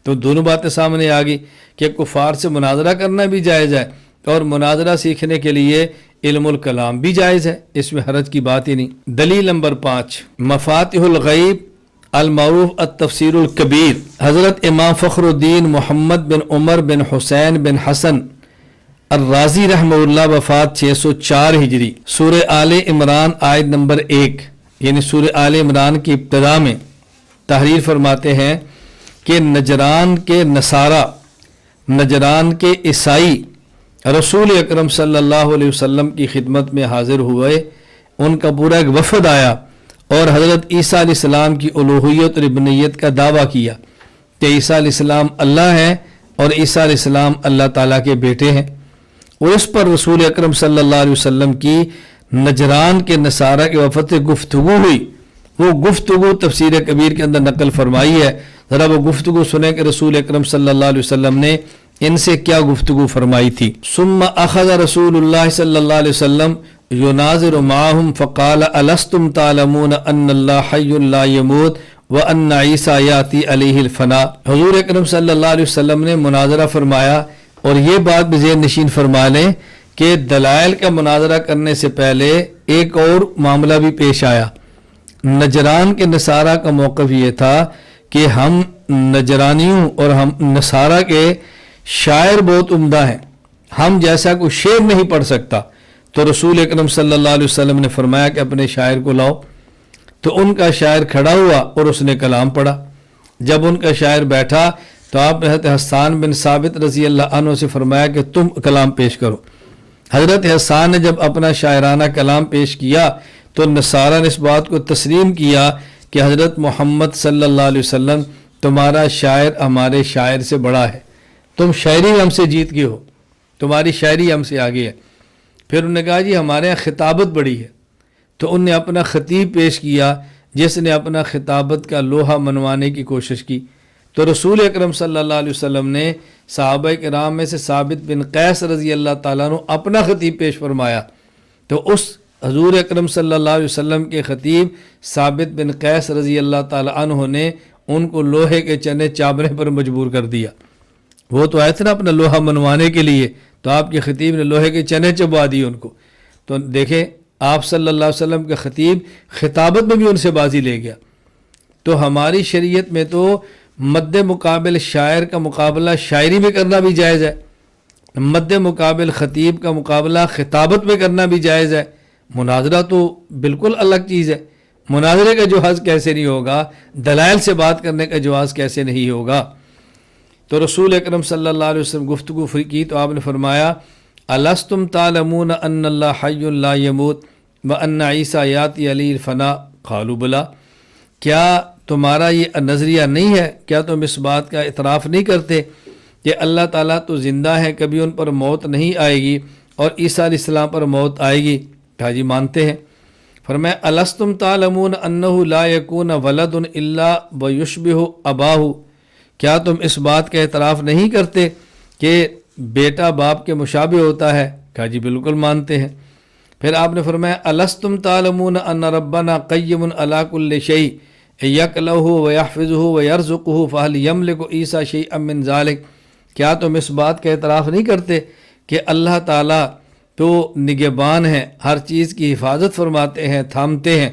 تو دونوں باتیں سامنے آ گئی کہ کفار سے مناظرہ کرنا بھی جائز ہے اور مناظرہ سیکھنے کے لیے علم الکلام بھی جائز ہے، اس میں حرج کی بات ہی نہیں۔ دلیل نمبر 5، مفاتیح الغیب المعروف التفسیر الکبیر، حضرت امام فخر الدین محمد بن عمر بن حسین بن حسن الرازی رحمہ اللہ وفات 604 ہجری، سورہ آل عمران آیت نمبر 1 یعنی سورہ آل عمران کی ابتدا میں تحریر فرماتے ہیں کہ نجران کے نصارہ، نجران کے عیسائی رسول اکرم صلی اللہ علیہ وسلم کی خدمت میں حاضر ہوئے۔ ان کا پورا ایک وفد آیا اور حضرت عیسیٰ علیہ السلام کی الوہیت اور ابنیت کا دعویٰ کیا کہ عیسیٰ علیہ السلام اللہ ہیں اور عیسیٰ علیہ السلام اللہ تعالیٰ کے بیٹے ہیں۔ اور اس پر رسول اکرم صلی اللہ علیہ وسلم کی نجران کے نصارہ کے وفد سے گفتگو ہوئی۔ وہ گفتگو تفسیر کبیر کے اندر نقل فرمائی ہے، ذرا وہ گفتگو سنیں کہ رسول اکرم صلی اللہ علیہ وسلم نے ان سے کیا گفتگو فرمائی تھی۔ ثم اخذ رسول اللہ صلی اللہ علیہ وسلم يناظر معهم فقال ألستم تعلمون ان اللہ حی لا يموت وان عیسیٰ یاتی علیہ الفنا۔ حضور اکرم صلی اللہ علیہ وسلم نے مناظرہ فرمایا، اور یہ بات بھی ذہن نشین فرما لیں کہ دلائل کا مناظرہ کرنے سے پہلے ایک اور معاملہ بھی پیش آیا۔ نجران کے نصارہ کا موقف یہ تھا کہ ہم نجرانیوں اور ہم نصارہ کے شاعر بہت عمدہ ہیں، ہم جیسا کوئی شعر نہیں پڑھ سکتا۔ تو رسول اکرم صلی اللہ علیہ وسلم نے فرمایا کہ اپنے شاعر کو لاؤ۔ تو ان کا شاعر کھڑا ہوا اور اس نے کلام پڑھا۔ جب ان کا شاعر بیٹھا تو آپ نے حضرت حسان بن ثابت رضی اللہ عنہ سے فرمایا کہ تم کلام پیش کرو۔ حضرت حسان نے جب اپنا شاعرانہ کلام پیش کیا تو نصارہ نے اس بات کو تسلیم کیا کہ حضرت محمد صلی اللہ علیہ وسلم تمہارا شاعر ہمارے شاعر سے بڑا ہے، تم شاعری ہم سے جیت گئے ہو، تمہاری شاعری ہم سے آگے ہے۔ پھر انہوں نے کہا جی ہمارے یہاں خطابت بڑی ہے، تو انہوں نے اپنا خطیب پیش کیا جس نے اپنا خطابت کا لوہا منوانے کی کوشش کی۔ تو رسول اکرم صلی اللہ علیہ وسلم نے صحابہ کرام میں سے ثابت بن قیس رضی اللہ تعالیٰ عنہ اپنا خطیب پیش فرمایا۔ تو اس حضور اکرم صلی اللہ علیہ وسلم کے خطیب ثابت بن قیس رضی اللہ تعالیٰ عنہ نے ان کو لوہے کے چنے چابنے پر مجبور کر دیا۔ وہ تو آئے تھے نا اپنا لوہا منوانے کے لیے، تو آپ کے خطیب نے لوہے کے چنے چبوا دیے ان کو۔ تو دیکھیں آپ صلی اللہ علیہ وسلم کے خطیب خطابت میں بھی ان سے بازی لے گیا۔ تو ہماری شریعت میں تو مد مقابل شاعر کا مقابلہ شاعری میں کرنا بھی جائز ہے، مد مقابل خطیب کا مقابلہ خطابت میں کرنا بھی جائز ہے۔ مناظرہ تو بالکل الگ چیز ہے، مناظرے کا جواز کیسے نہیں ہوگا، دلائل سے بات کرنے کا جواز کیسے نہیں ہوگا۔ تو رسول اکرم صلی اللہ علیہ وسلم گفتگو کی تو آپ نے فرمایا الستم تعلمون ان اللہ حی لا یموت وان عیسیٰ یاتی علی الفنا قالوا بلا، کیا تمہارا یہ نظریہ نہیں ہے، کیا تم اس بات کا اعتراف نہیں کرتے کہ اللہ تعالیٰ تو زندہ ہے، کبھی ان پر موت نہیں آئے گی، اور عیسیٰ علیہ السلام پر موت آئے گی؟ کہا جی مانتے ہیں۔ فرمایا الستم تعلمون انہ لا یکون ولد الا ویشبہ اباہ، کیا تم اس بات کا اعتراف نہیں کرتے کہ بیٹا باپ کے مشابہ ہوتا ہے؟ کہا جی بالکل مانتے ہیں۔ پھر آپ نے فرمایا الستم تعلمون ان ربنا قیم علی کل شیء یکلہ ویحفظہ ویرزقہ فہل یملک عیسیٰ شیئا من ذلک، کیا تم اس بات کا اعتراف نہیں کرتے کہ اللہ تعالیٰ تو نگہبان ہیں، ہر چیز کی حفاظت فرماتے ہیں، تھامتے ہیں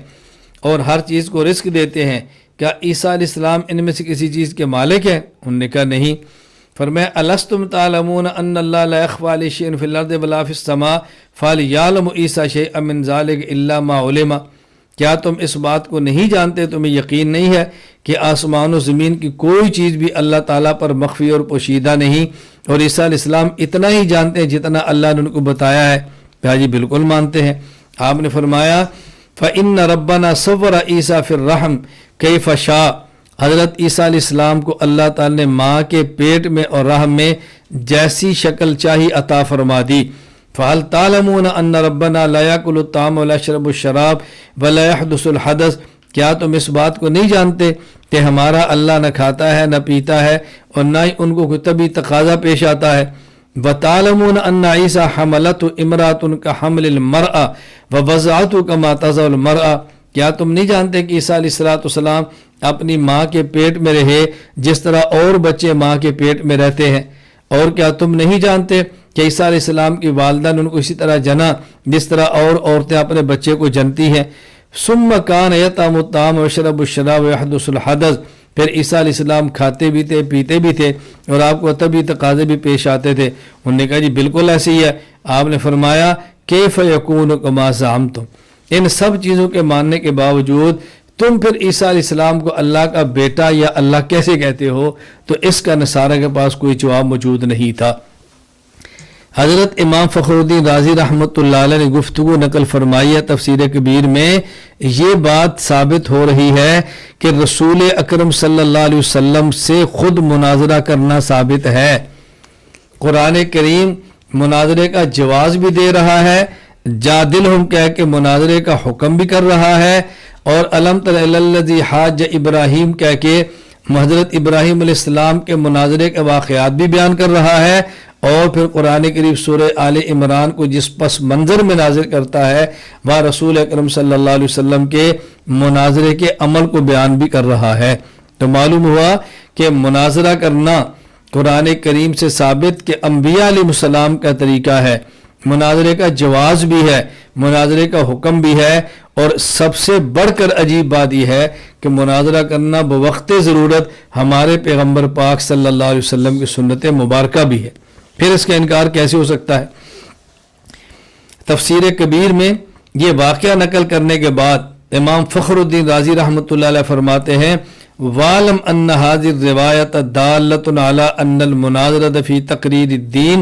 اور ہر چیز کو رزق دیتے ہیں، کیا عیسیٰ علیہ السلام ان میں سے کسی چیز کے مالک ہیں؟ انہوں نے کہا نہیں۔ فرمایا الستم تعلمون ان اللہ لا یخفی علیہ شیء فی الارض ولا فی السماء فلیعلم عیسیٰ شیئا من ذلک الا ما علم، کیا تم اس بات کو نہیں جانتے، تمہیں یقین نہیں ہے کہ آسمان و زمین کی کوئی چیز بھی اللہ تعالیٰ پر مخفی اور پوشیدہ نہیں، اور عیسیٰ علیہ السلام اتنا ہی جانتے ہیں جتنا اللہ نے ان کو بتایا ہے؟ کہا جی بالکل مانتے ہیں۔ آپ نے فرمایا فإن ربنا صور عیسیٰ فی الرحم کیف شاء، حضرت عیسیٰ علیہ السلام کو اللہ تعالیٰ نے ماں کے پیٹ میں اور رحم میں جیسی شکل چاہی عطا فرما دی۔ فہل تعلمون ان ربنا لا یاکل الطعام ولا یشرب الشراب ولا یحدث الحدث، کیا تم اس بات کو نہیں جانتے کہ ہمارا اللہ نہ کھاتا ہے نہ پیتا ہے اور نہ ہی ان کو کوئی طبی تقاضا پیش آتا ہے؟ وَتَعْلَمُونَ أَنَّ عِيسَىٰ حَمَلَتْهُ امْرَأَةٌ كَحَمْلِ الْمَرْأَةِ وَوَضَعَتْهُ كَمَا تَضَعُ الْمَرْأَةُ، کیا تم نہیں جانتے کہ عیسیٰ علیہ السلام اپنی ماں کے پیٹ میں رہے جس طرح اور بچے ماں کے پیٹ میں رہتے ہیں؟ اور کیا تم نہیں جانتے کہ عیسیٰ علیہ السلام کی والدہ نے ان کو اسی طرح جنا جس طرح اور عورتیں اپنے بچے کو جنتی ہیں؟ ثم کان یطعم الطعام ویشرب الشراب ویحدث الحدث، پھر عیسیٰ علیہ السلام کھاتے بھی تھے پیتے بھی تھے اور آپ کو طبی تقاضے بھی پیش آتے تھے۔ انہوں نے کہا جی بالکل ایسے ہی ہے۔ آپ نے فرمایا کیف یکون کما زعمتم، ان سب چیزوں کے ماننے کے باوجود تم پھر عیسیٰ علیہ السلام کو اللہ کا بیٹا یا اللہ کیسے کہتے ہو؟ تو اس کا نصارہ کے پاس کوئی جواب موجود نہیں تھا۔ حضرت امام فخر الدین رازی رحمۃ اللہ علیہ نے گفتگو نقل فرمائی ہے تفسیر کبیر میں، یہ بات ثابت ہو رہی ہے کہ رسول اکرم صلی اللہ علیہ وسلم سے خود مناظرہ کرنا ثابت ہے۔ قرآن کریم مناظرے کا جواز بھی دے رہا ہے، جادلہم کہہ کے مناظرے کا حکم بھی کر رہا ہے، اور الم تر الی الذی حاج ابراہیم کہہ کے حضرت ابراہیم علیہ السلام کے مناظرے کے واقعات بھی بیان کر رہا ہے، اور پھر قرآن کریم سورہ آل عمران کو جس پس منظر میں نازل کرتا ہے وہ رسول اکرم صلی اللہ علیہ وسلم کے مناظرے کے عمل کو بیان بھی کر رہا ہے۔ تو معلوم ہوا کہ مناظرہ کرنا قرآن کریم سے ثابت کہ انبیاء علیہ السلام کا طریقہ ہے، مناظرے کا جواز بھی ہے، مناظرے کا حکم بھی ہے، اور سب سے بڑھ کر عجیب بات یہ ہے کہ مناظرہ کرنا بوقت ضرورت ہمارے پیغمبر پاک صلی اللہ علیہ وسلم کی سنت مبارکہ بھی ہے، پھر اس کا انکار کیسے ہو سکتا ہے؟ تفسیر کبیر میں یہ واقعہ نقل کرنے کے بعد امام فخر الدین رازی رحمۃ اللہ علیہ فرماتے ہیں وَعْلَمْ أَنَّ هَذِهِ الرِّوَایَةَ دَالَّةٌ عَلَىٰ أَنَّ الْمُنَاظَرَةَ فِي تَقْرِیرِ الدِّینِ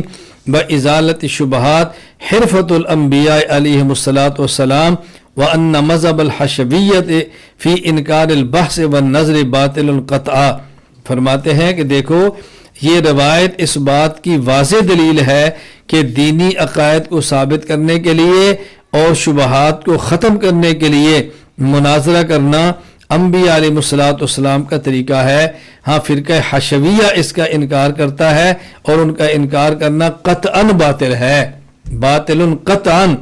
وَإِزَالَةِ الشُّبْهَاتِ حِرْفَةُ الْأَنْبِيَاءِ عَلَيْهِمُ الصَّلَاةُ وَالسَّلَامُ وَأَنَّ مَذْهَبَ الْحَشَوِیَّةِ فِي إِنْکَارِ الْبَحْثِ وَالنَّظْرِ بَاطِلٌ قَطْعًا، فرماتے ہیں کہ دیکھو یہ روایت اس بات کی واضح دلیل ہے کہ دینی عقائد کو ثابت کرنے کے لیے اور شبہات کو ختم کرنے کے لیے مناظرہ کرنا انبیاء علیہ السلام کا طریقہ ہے۔ ہاں فرقہ حشویہ اس کا انکار کرتا ہے، اور ان کا انکار کرنا قطعاً باطل ہے، باطل قطعاً۔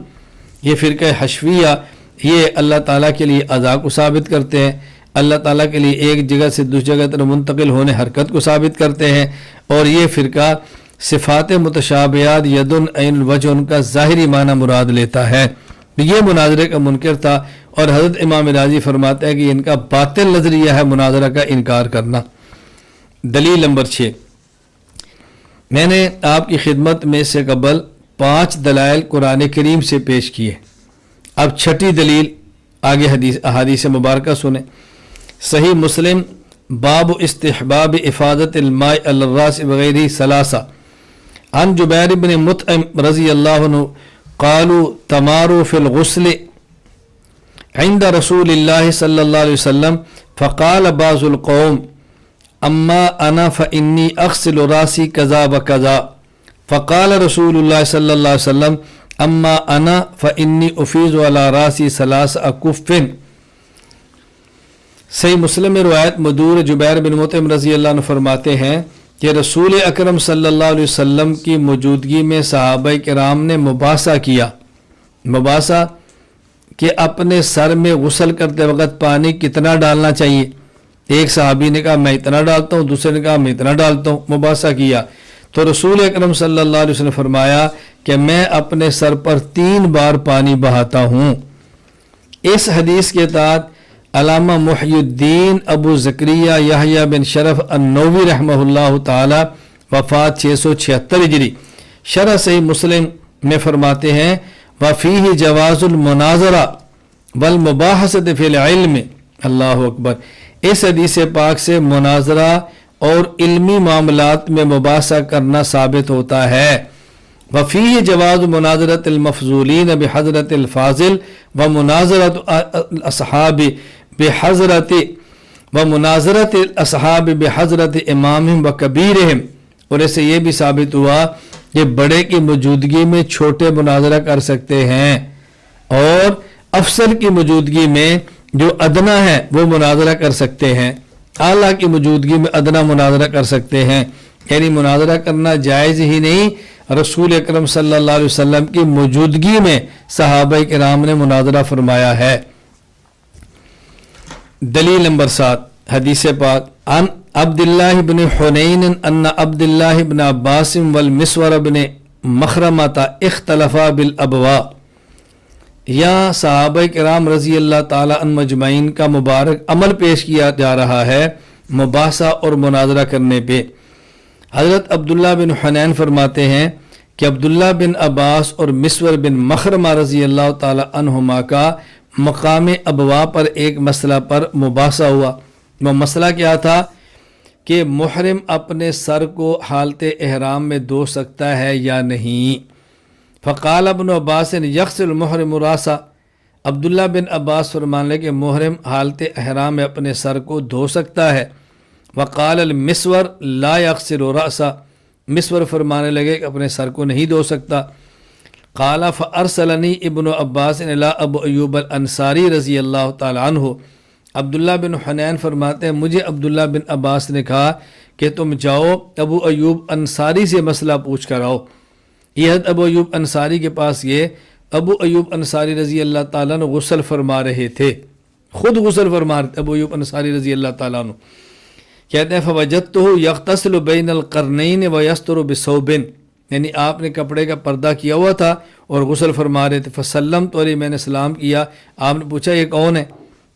یہ فرقہ حشویہ یہ اللہ تعالیٰ کے لیے عزا کو ثابت کرتے ہیں، اللہ تعالیٰ کے لیے ایک جگہ سے دوسری جگہ تک منتقل ہونے حرکت کو ثابت کرتے ہیں، اور یہ فرقہ صفات متشابہات یدن عین الوجہ ان کا ظاہری معنی مراد لیتا ہے۔ یہ مناظرے کا منکر تھا، اور حضرت امام راضی فرماتے ہیں کہ ان کا باطل نظریہ ہے مناظرہ کا انکار کرنا۔ دلیل نمبر 6، میں نے آپ کی خدمت میں سے قبل 5 دلائل قرآن کریم سے پیش کیے، اب 6ٹھی دلیل آگے احادیث مبارکہ سنیں۔ صحیح مسلم باب استحباب افادت الماء علی الراس بغیر ثلاثہ عن جبیر بن مطعم رضی اللہ عنہ قالوا تماروا فی الغسل عند رسول اللہ صلی اللہ علیہ وسلم فقال بعض القوم اما انا فانی اغسل راسی کذا وکذا فقال رسول اللہ صلی اللہ علیہ وسلم اما انا فانی افیض علی راسی ثلاث اکف۔ صحیح مسلم میں روایت مدور جبیر بن مطعم رضی اللہ عنہ فرماتے ہیں کہ رسول اکرم صلی اللہ علیہ وسلم کی موجودگی میں صحابہ کرام نے مباحثہ کیا، مباحثہ کہ اپنے سر میں غسل کرتے وقت پانی کتنا ڈالنا چاہیے۔ ایک صحابی نے کہا میں اتنا ڈالتا ہوں، دوسرے نے کہا میں اتنا ڈالتا ہوں، مباحثہ کیا تو رسول اکرم صلی اللہ علیہ وسلم نے فرمایا کہ میں اپنے سر پر 3 بار پانی بہاتا ہوں۔ اس حدیث کے تحت علامہ محی الدین ابو زکریہ یحییٰ بن شرف النووی رحمہ اللہ تعالی وفات 676 ہجری شرح صحیح مسلم میں فرماتے ہیں وفیہ جواز المناظرہ والمباحثۃ فی العلم۔ اللہ اکبر۔ اس حدیث پاک سے مناظرہ اور علمی معاملات میں مباحثہ کرنا ثابت ہوتا ہے۔ وفیہ جواز مناظرۃ المفضولین بحضرت الفاضل ومناظرۃ الاصحاب بحضرت ومناظرۃ الاصحاب بحضرت امامہم وکبیرہم۔ اور اسے یہ بھی ثابت ہوا کہ بڑے کی موجودگی میں چھوٹے مناظرہ کر سکتے ہیں اور افسر کی موجودگی میں جو ادنا ہے وہ مناظرہ کر سکتے ہیں، اعلیٰ کی موجودگی میں ادنا مناظرہ کر سکتے ہیں۔ یعنی مناظرہ کرنا جائز ہی نہیں، رسول اکرم صلی اللہ علیہ وسلم کی موجودگی میں صحابہ کرام نے مناظرہ فرمایا ہے۔ دلیل نمبر 7 حدیث پاک عن عبداللہ بن حنین ان عبداللہ بن عباس والمسور بن مخرمۃ اختلفا بالابواء۔ یہاں صحابہ کرام رضی اللہ تعالی عنہ مجمعین کا مبارک عمل پیش کیا جا رہا ہے مباحثہ اور مناظرہ کرنے پہ۔ حضرت عبداللہ بن حنین فرماتے ہیں کہ عبداللہ بن عباس اور مسور بن مخرمہ رضی اللہ تعالی عنہما کا مقام ابوا پر ایک مسئلہ پر مباحثہ ہوا۔ وہ مسئلہ کیا تھا کہ محرم اپنے سر کو حالت احرام میں دھو سکتا ہے یا نہیں۔ فقال ابن عباس یغسل المحرم راسہ۔ عبداللہ بن عباس فرمان لے کہ محرم حالت احرام میں اپنے سر کو دھو سکتا ہے۔ وقال المسور لا یغسل راسہ۔ مسور فرمانے لگے کہ اپنے سر کو نہیں دھو سکتا۔ قال فارسلنی ابن عباس الی ابو ایوب الانصاری رضی اللہ تعالی عنہ۔ عبداللہ بن حنین فرماتے ہیں مجھے عبداللہ بن عباس نے کہا کہ تم جاؤ ابو ایوب انصاری سے مسئلہ پوچھ کر آؤ۔ یہ ابو ایوب انصاری کے پاس یہ ابو ایوب انصاری رضی اللہ تعالیٰ عنہ غسل فرما رہے تھے، خود غسل فرما رہے تھے ابو ایوب انصاری رضی اللہ تعالیٰ عنہ۔ کہتے ہیں فوجدتہ یغتسل بین القرنین ویستر بثوب، یعنی آپ نے کپڑے کا پردہ کیا ہوا تھا اور غسل فرما رہے تھے۔ فسلمت علیہ، میں نے سلام کیا۔ آپ نے پوچھا یہ کون ہے؟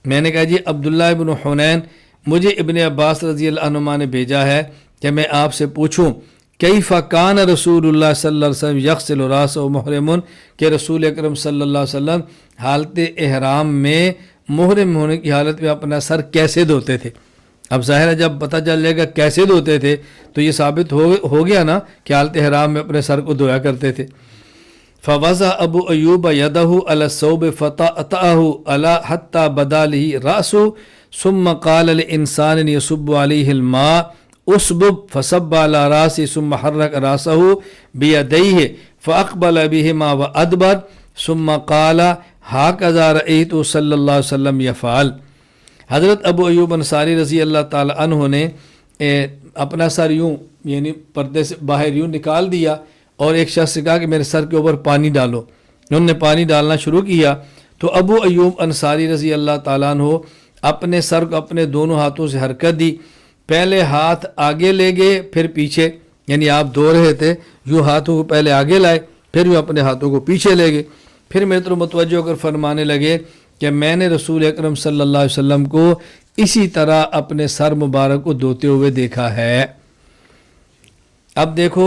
میں نے کہا جی عبداللہ ابن حنین، مجھے ابن عباس رضی اللہ عنہما نے بھیجا ہے کہ میں آپ سے پوچھوں کیف کان رسول اللہ صلی اللہ علیہ وسلم یغسل راسہ محرم، کہ رسول اکرم صلی اللہ علیہ وسلم حالت احرام میں محرم ہونے کی حالت میں اپنا سر کیسے دھوتے تھے۔ اب ظاہر ہے جب پتہ چل جائے گا کیسے دھوتے تھے تو یہ ثابت ہو گیا نا کہ حالت احرام میں اپنے سر کو دھویا کرتے تھے۔ فوضع ابو ایوب یدہ علی الثوب فطأطأہ علی حتی بدا لہ رأسہ ثم قال لانسان یصب علیہ الماء اسبب فصب علی رأسہ ثم حرک رأسہ بیدیہ فاقبل بہما وادبر ثم قال ہکذا رأیت صلی اللہ علیہ وسلم یفعل۔ حضرت ابو ایوب انصاری رضی اللہ تعالی عنہ نے اپنا سر یوں یعنی پردے سے باہر یوں نکال دیا اور ایک شخص سے کہا کہ میرے سر کے اوپر پانی ڈالو۔ انہوں نے پانی ڈالنا شروع کیا تو ابو ایوب انصاری رضی اللہ تعالیٰ عنہ اپنے سر کو اپنے دونوں ہاتھوں سے حرکت دی، پہلے ہاتھ آگے لے گئے پھر پیچھے، یعنی آپ دھو رہے تھے یوں ہاتھوں کو پہلے آگے لائے پھر یوں اپنے ہاتھوں کو پیچھے لے گئے، پھر میرے طرف متوجہ ہو کر فرمانے لگے کہ میں نے رسول اکرم صلی اللہ علیہ وسلم کو اسی طرح اپنے سر مبارک کو دھوتے ہوئے دیکھا ہے۔ اب دیکھو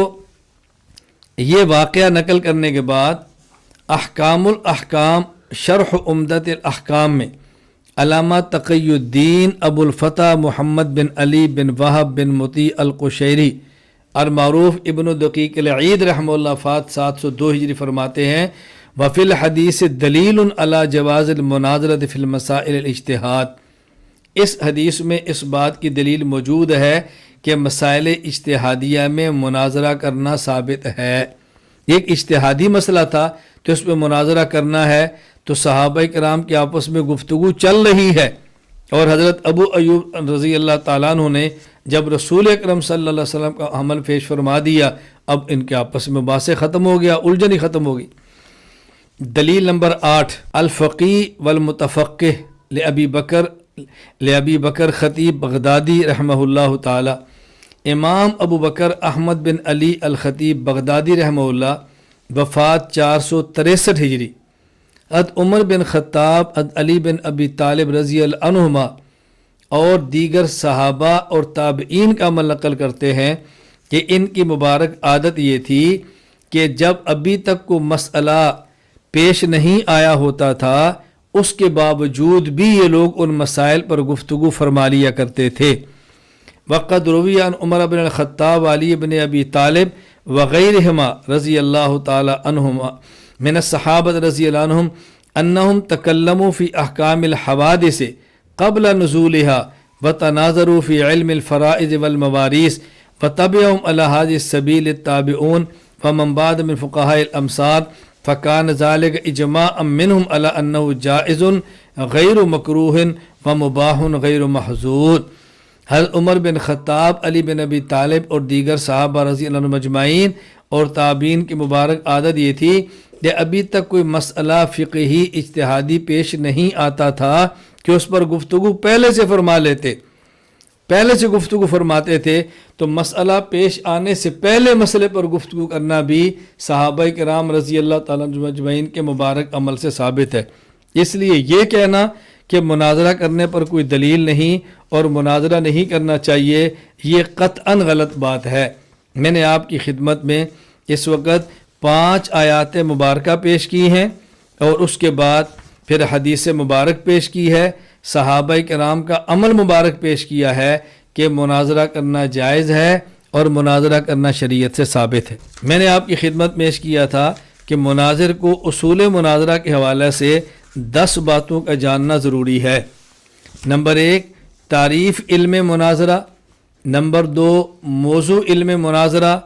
یہ واقعہ نقل کرنے کے بعد احکام الاحکام شرح عمدۃ الاحکام میں علامہ تقی الدین ابو الفتح محمد بن علی بن وہب بن مطیع القشیری اور معروف ابن دقیق العید رحمہ اللہ فات 702 ہجری فرماتے ہیں وفی الحدیث دلیل علی جواز المناظرۃ فی المسائل الاجتہاد، اس حدیث میں اس بات کی دلیل موجود ہے کہ مسائل اجتہادیہ میں مناظرہ کرنا ثابت ہے۔ ایک اجتہادی مسئلہ تھا تو اس پہ مناظرہ کرنا ہے، تو صحابہ کرام کے آپس میں گفتگو چل رہی ہے، اور حضرت ابو ایوب رضی اللہ تعالیٰ عنہ نے جب رسول اکرم صلی اللہ علیہ وسلم کا حمل پیش فرما دیا، اب ان کے آپس میں بحث ختم ہو گیا، الجھن ہی ختم ہو گئی۔ دلیل نمبر 8 الفقی والمتفقہ لابی بکر خطیب بغدادی رحمہ اللہ تعالی، امام ابو بکر احمد بن علی الخطیب بغدادی رحمہ اللہ وفات 463 ہجری، حضرت عمر بن خطاب، حضرت علی بن ابی طالب رضی اللہ عنہما اور دیگر صحابہ اور تابعین کا عمل نقل کرتے ہیں کہ ان کی مبارک عادت یہ تھی کہ جب ابھی تک کوئی مسئلہ پیش نہیں آیا ہوتا تھا، اس کے باوجود بھی یہ لوگ ان مسائل پر گفتگو فرما لیا کرتے تھے۔ وقد روی عن عمر بن الخطاب علی بن ابی طالب وغیرہما رضی اللہ تعالی عنہما من الصحابہ رضی اللہ عنہم انہم تکلموا فی احکام الحوادث قبل نزولها وتناظروا فی علم الفرائض والمواريث وتبعهم على هذه السبيل التابعون ومن بعد من فقهاء الامصار فكان ذلك اجماعا منهم على انه جائز غیر مکروہ ومباح غیر محظور۔ حضرت عمر بن خطاب، علی بن ابی طالب اور دیگر صحابہ رضی اللہ عنہم اجمعین اور تابعین کی مبارک عادت یہ تھی کہ ابھی تک کوئی مسئلہ فقہی اجتہادی پیش نہیں آتا تھا کہ اس پر گفتگو پہلے سے فرما لیتے، پہلے سے گفتگو فرماتے تھے، تو مسئلہ پیش آنے سے پہلے مسئلے پر گفتگو کرنا بھی صحابہ کرام رضی اللہ تعالیٰ عنہم اجمعین کے مبارک عمل سے ثابت ہے۔ اس لیے یہ کہنا کہ مناظرہ کرنے پر کوئی دلیل نہیں اور مناظرہ نہیں کرنا چاہیے، یہ قطعاً غلط بات ہے۔ میں نے آپ کی خدمت میں اس وقت 5 آیات مبارکہ پیش کی ہیں اور اس کے بعد پھر حدیث مبارک پیش کی ہے، صحابہ کرام کا عمل مبارک پیش کیا ہے کہ مناظرہ کرنا جائز ہے اور مناظرہ کرنا شریعت سے ثابت ہے۔ میں نے آپ کی خدمت میں پیش کیا تھا کہ مناظر کو اصول مناظرہ کے حوالے سے 10 باتوں کا جاننا ضروری ہے۔ نمبر 1 تعریف علم مناظرہ، نمبر 2 موضوع علم مناظرہ،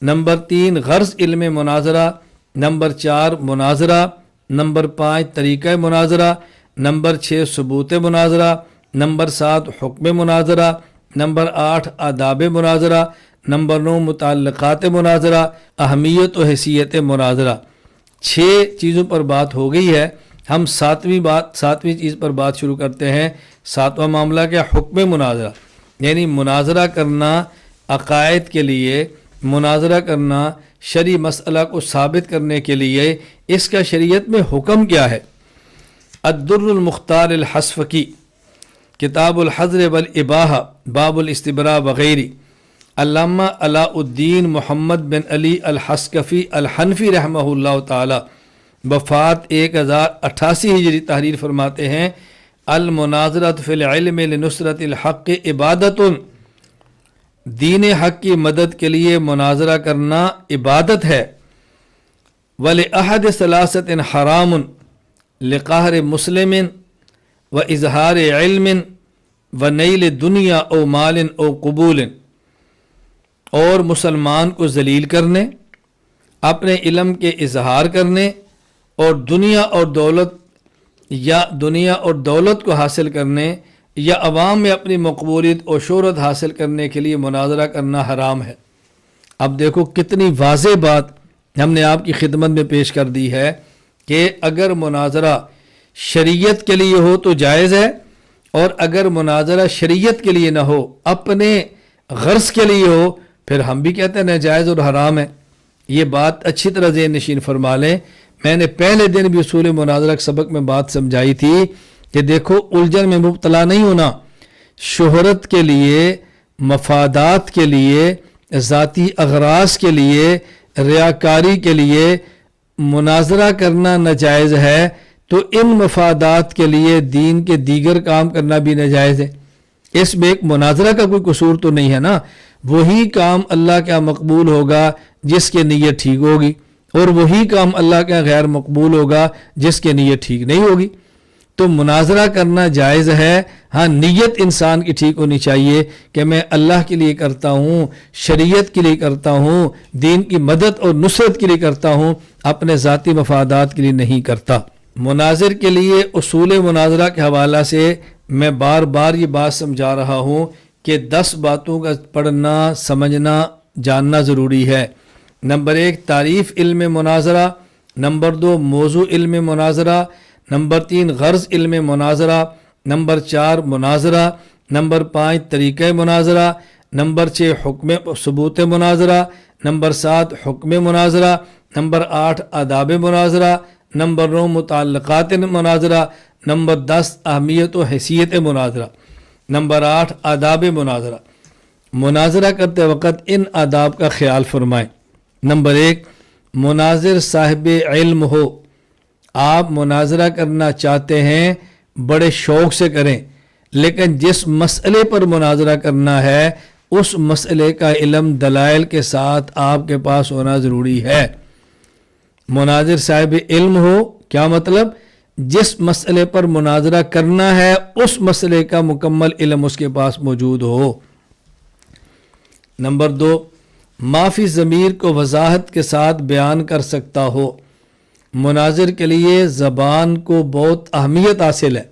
نمبر 3 غرض علم مناظرہ، نمبر 4 مناظرہ، نمبر 5 طریقہ مناظرہ، نمبر 6 ثبوت مناظرہ، نمبر 7 حکم مناظرہ، نمبر 8 آداب مناظرہ، نمبر 9 متعلقات مناظرہ، اہمیت و حیثیت مناظرہ۔ 6 چیزوں پر بات ہو گئی ہے، ہم 7ویں چیز پر بات شروع کرتے ہیں۔ 7واں معاملہ کیا؟ حکم مناظرہ، یعنی مناظرہ کرنا عقائد کے لیے، مناظرہ کرنا شرعی مسئلہ کو ثابت کرنے کے لیے اس کا شریعت میں حکم کیا ہے۔ الدر المختار الحصفقی، کتاب الحظر والاباحہ، باب الاستبراء وغیرہ، علامہ علاء الدین محمد بن علی الحصفقی الحنفی رحمہ اللہ تعالی وفات 1088 ہجری تحریر فرماتے ہیں المناظرۃ فی العلم لنصرۃ الحق عبادت، دین حق کی مدد کے لیے مناظرہ کرنا عبادت ہے۔ وَلِأَحَدِ ثَلَاثَةٍ حَرَامٌ لِقَهْرِ مُسْلِمٍ وَإِظْهَارِ عِلْمٍ وَنَيْلِ دُنْيَا او مال او قبول، اور مسلمان کو ذلیل کرنے، اپنے علم کے اظہار کرنے اور دنیا اور دولت کو حاصل کرنے یا عوام میں اپنی مقبولیت اور شہرت حاصل کرنے کے لیے مناظرہ کرنا حرام ہے۔ اب دیکھو کتنی واضح بات ہم نے آپ کی خدمت میں پیش کر دی ہے کہ اگر مناظرہ شریعت کے لیے ہو تو جائز ہے، اور اگر مناظرہ شریعت کے لیے نہ ہو، اپنے غرض کے لیے ہو، پھر ہم بھی کہتے ہیں ناجائز اور حرام ہے۔ یہ بات اچھی طرح ذہن نشین فرما لیں۔ میں نے پہلے دن بھی اصول مناظرہ کے سبق میں بات سمجھائی تھی کہ دیکھو الجھن میں مبتلا نہیں ہونا، شہرت کے لیے، مفادات کے لیے، ذاتی اغراض کے لیے، ریاکاری کے لیے مناظرہ کرنا ناجائز ہے، تو ان مفادات کے لیے دین کے دیگر کام کرنا بھی ناجائز ہے۔ اس میں ایک مناظرہ کا کوئی قصور تو نہیں ہے نا، وہی کام اللہ کا مقبول ہوگا جس کی نیت ٹھیک ہوگی، اور وہی کام اللہ کا غیر مقبول ہوگا جس کی نیت ٹھیک نہیں ہوگی۔ تو مناظرہ کرنا جائز ہے، ہاں نیت انسان کی ٹھیک ہونی چاہیے کہ میں اللہ کے لیے کرتا ہوں، شریعت کے لیے کرتا ہوں، دین کی مدد اور نصرت کے لیے کرتا ہوں، اپنے ذاتی مفادات کے لیے نہیں کرتا۔ مناظر کے لیے اصول مناظرہ کے حوالہ سے میں بار بار یہ بات سمجھا رہا ہوں کہ 10 باتوں کا پڑھنا، سمجھنا، جاننا ضروری ہے۔ نمبر 1 تعریف علم مناظرہ، نمبر 2 موضوع علم مناظرہ، نمبر 3 غرض علم مناظرہ، نمبر 4 مناظرہ، نمبر 5 طریقہ مناظرہ، نمبر 6 حکم ثبوت مناظرہ، نمبر 7 حکم مناظرہ، نمبر 8 آداب مناظرہ، نمبر 9 متعلقات مناظرہ، نمبر 10 اہمیت و حیثیت مناظرہ، نمبر 8 آداب مناظرہ۔ مناظرہ کرتے وقت ان آداب کا خیال فرمائیں۔ نمبر 1 مناظر صاحب علم ہو۔ آپ مناظرہ کرنا چاہتے ہیں بڑے شوق سے کریں، لیکن جس مسئلے پر مناظرہ کرنا ہے اس مسئلے کا علم دلائل کے ساتھ آپ کے پاس ہونا ضروری ہے۔ مناظر صاحب علم ہو، کیا مطلب؟ جس مسئلے پر مناظرہ کرنا ہے اس مسئلے کا مکمل علم اس کے پاس موجود ہو۔ نمبر 2 معافی ضمیر کو وضاحت کے ساتھ بیان کر سکتا ہو۔ مناظر کے لیے زبان کو بہت اہمیت حاصل ہے،